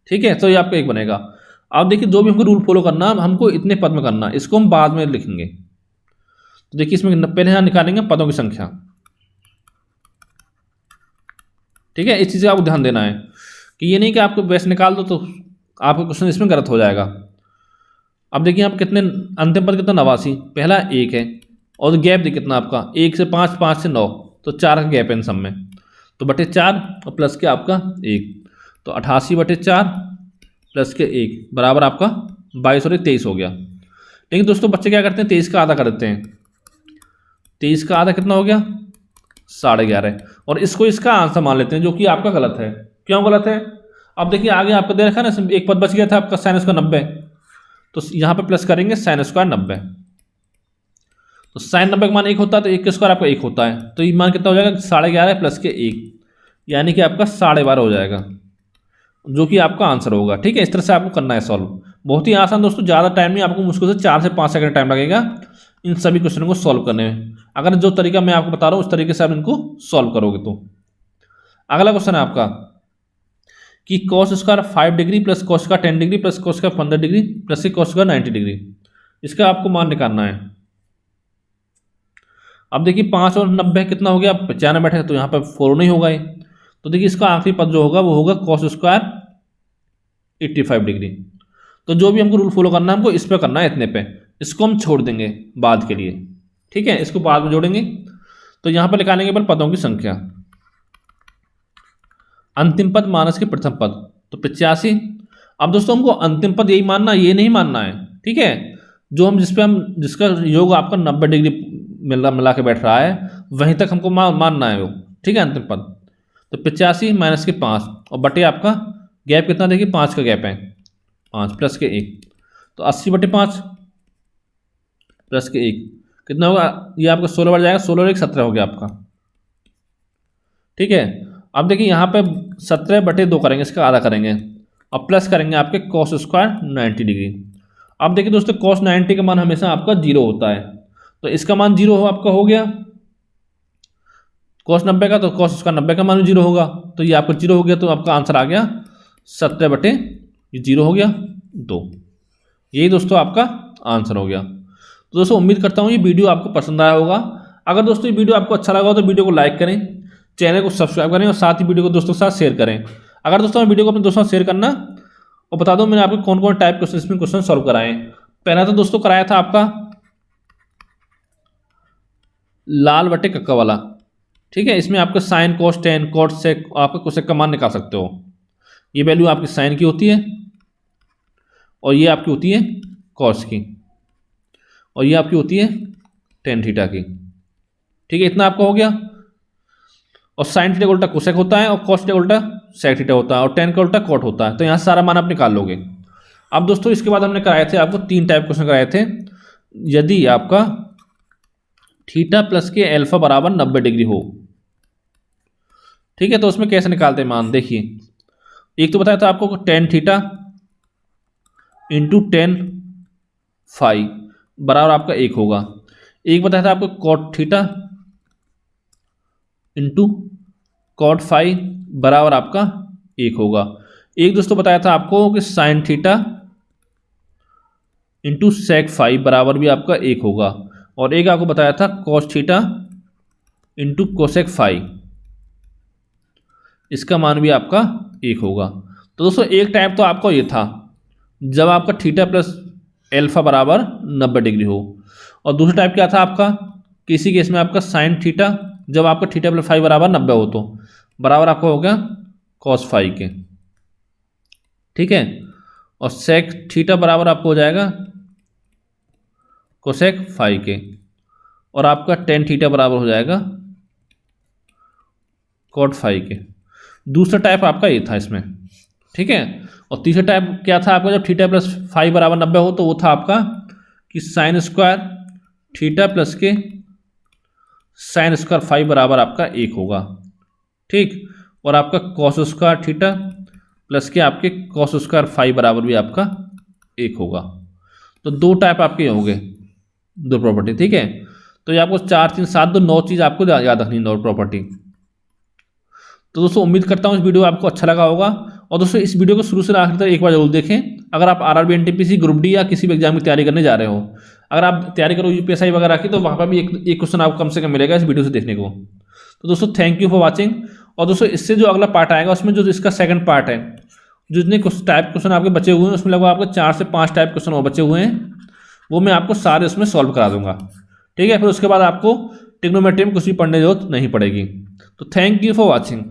ठीक है। तो ये आपका 1 बनेगा। अब देखिए जो भी हमको रूल फॉलो करना, हमको इतने पद में करना, इसको हम बाद में लिखेंगे। तो देखिए इसमें पहले यहाँ निकालेंगे पदों की संख्या, ठीक है। इस चीज़ का आपको ध्यान देना है कि ये नहीं कि आपको वैसे निकाल दो तो आपका क्वेश्चन इसमें गलत हो जाएगा। अब देखिए आप कितने अंतिम पद कितना 89, पहला 1 है और गैप देखिए कितना आपका 1 से 5 5 से 9, तो 4 का गैप है इन सब में, तो बटे 4 और प्लस के आपका 1, तो 88 बटे 4 प्लस के 1 बराबर आपका 22 और 23 हो गया। लेकिन दोस्तों बच्चे क्या करते हैं, 23 का आधा कर देते हैं। 23 का आधा कितना हो गया, 11.5, और इसको इसका आंसर मान लेते हैं, जो कि आपका गलत है। क्यों गलत है, अब देखिए आगे आपको दे रखा है ना, एक पद बच गया था आपका sin स्क्वायर 90, तो यहाँ पे प्लस करेंगे sin स्क्वायर 90, तो sin 90 का मान 1 होता है, तो 1 का स्क्वायर आपका 1 होता है, तो ये मान कितना हो जाएगा, 11.5 प्लस के 1, यानी कि आपका 12.5 हो जाएगा, जो कि आपका आंसर होगा। ठीक है, इस तरह से आपको करना है सॉल्व। बहुत ही आसान दोस्तों, ज़्यादा टाइम नहीं, आपको मुश्किल से 4 से 5 सेकंड टाइम लगेगा इन सभी क्वेश्चनों को सॉल्व करने में, अगर जो तरीका मैं आपको बता रहा हूँ उस तरीके से आप इनको सॉल्व करोगे तो। अगला क्वेश्चन है आपका कि cos square 5 degree plus cos का 10 डिग्री प्लस कॉस का 15 डिग्री प्लस कॉस का 90 डिग्री, इसका आपको मान निकालना है। अब देखिए 5 और 90 कितना हो गया, 95 बैठेगा, तो यहाँ पर 4 नहीं होगा ये, तो देखिए इसका आखिरी पद जो होगा वो होगा कॉस स्क्वायर 85 डिग्री। तो जो भी हमको रूल फॉलो करना है हमको इस पर करना है, इतने पे, इसको हम छोड़ देंगे बाद के लिए। ठीक है, इसको बाद में जोड़ेंगे। तो यहाँ पर निकालेंगे पर पदों की संख्या, अंतिम पद माइनस के प्रथम पद, तो 85। अब दोस्तों हमको अंतिम पद यही मानना, ये नहीं मानना है। ठीक है, जो हम जिसका योग आपका 90 डिग्री मिला के बैठ रहा है वहीं तक हमको मानना है वो। ठीक है, अंतिम पद, तो 85 माइनस के 5 और बटे आपका गैप कितना, देखिए 5 का गैप है, 5 प्लस के 1, तो 80/5 प्लस के 1 कितना होगा, ये आपका 16 बढ़ जाएगा, 16 और 1 17 हो गया आपका। ठीक है, अब देखिए यहाँ पे 17/2 करेंगे, इसका आधा करेंगे और प्लस करेंगे आपके कॉस स्क्वायर 90 डिग्री। अब देखिए दोस्तों कॉस 90 का मान हमेशा आपका 0 होता है, तो इसका मान 0 आपका हो गया, कॉस 90 का, तो कॉस स्क्वायर 90 का मान 0 होगा, तो ये आपका 0 हो गया, तो आपका आंसर आ गया 17/0 हो गया 2। यही दोस्तों आपका आंसर हो गया। तो दोस्तों उम्मीद करता हूँ ये वीडियो आपको पसंद आया होगा। अगर दोस्तों ये वीडियो आपको अच्छा लगा हो तो वीडियो को लाइक करें, चैनल को सब्सक्राइब करें और साथ ही वीडियो को दोस्तों के साथ शेयर करें। अगर दोस्तों वीडियो को अपने दोस्तों से शेयर करना, और बता दो मैंने आपको कौन कौन टाइप क्वेश्चन इसमें क्वेश्चन सॉल्व कराए। पहला तो दोस्तों कराया था आपका लाल बटे कक्का वाला। ठीक है, इसमें आपका sine cos tan cot sec आपका कोसेक का मान निकाल सकते हो। ये वैल्यू आपकी साइन की होती है और ये आपकी होती है कॉस की, और ये आपकी होती है टेन थीटा की। ठीक है, इतना आपका हो गया। और साइन थीटा का उल्टा कोसेक होता है और कॉस थीटा का उल्टा सेक थीटा होता है और टेन का उल्टा कॉट होता है। तो यहाँ सारा मान आप निकाल लोगे। अब दोस्तों इसके बाद हमने कराए थे आपको 3 टाइप क्वेश्चन कराए थे। यदि आपका थीटा प्लस के अल्फा बराबर 90 डिग्री हो, ठीक है, तो उसमें कैसे निकालते हैं मान, देखिए एक तो बताया था आपको tan theta into tan phi बराबर आपका 1 होगा। एक बताया था आपको cot theta into cot phi बराबर आपका 1 होगा। एक दोस्तों बताया था आपको कि sine theta into sec phi बराबर भी आपका 1 होगा। और एक आपको बताया था cos theta into cosec phi, इसका मान भी आपका 1 होगा। तो दोस्तों एक टाइप तो आपका ये था जब आपका थीटा प्लस अल्फा बराबर 90 डिग्री हो, और दूसरा टाइप क्या था आपका, किसी केस में आपका साइन थीटा जब आपका थीटा प्लस फाई बराबर 90 हो तो बराबर आपका हो गया कॉस फाई के। ठीक है, और सेक थीटा बराबर आपको हो जाएगा कोसेक फाई के, और आपका टेन थीटा बराबर हो जाएगा कॉट फाई के। दूसरा टाइप आपका ये था इसमें। ठीक है, और तीसरा टाइप क्या था आपका, जब थीटा प्लस फाई बराबर 90 हो तो वो था आपका कि साइन स्क्वायर थीटा प्लस के साइन स्क्वायर फाई बराबर आपका 1 होगा। ठीक, और आपका कॉस स्क्वायर थीटा प्लस के आपके कॉस स्क्वायर फाई बराबर भी आपका 1 होगा। तो 2 टाइप आपके हो गए, 2 प्रॉपर्टी। ठीक है, तो ये आपको 4 3 7 2 9 चीज़ आपको याद रखनी है, 9 प्रॉपर्टी। तो दोस्तों उम्मीद करता हूँ इस वीडियो आपको अच्छा लगा होगा। और दोस्तों इस वीडियो को शुरू से आखिर तक एक बार जरूर देखें। अगर आप आरआरबी एनटीपीसी ग्रुप डी या किसी भी एग्जाम की तैयारी करने जा रहे हो, अगर आप तैयारी करो यूपीएसआई वगैरह की, तो वहाँ पर भी एक क्वेश्चन आपको कम से कम मिलेगा इस वीडियो से देखने को। तो दोस्तों थैंक यू फॉर वॉचिंग। और दोस्तों इससे जो अगला पार्ट आएगा उसमें जो इसका सेकंड पार्ट है, जो जितने टाइप क्वेश्चन आपके बचे हुए हैं उसमें लगभग आपको 4 से 5 टाइप क्वेश्चन और बचे हुए हैं, वो मैं आपको सारे उसमें सॉल्व करा दूंगा। ठीक है, फिर उसके बाद आपको ट्रिग्नोमेट्री में कुछ भी पढ़ने की जरूरत नहीं पड़ेगी। तो थैंक यू फॉर वॉचिंग।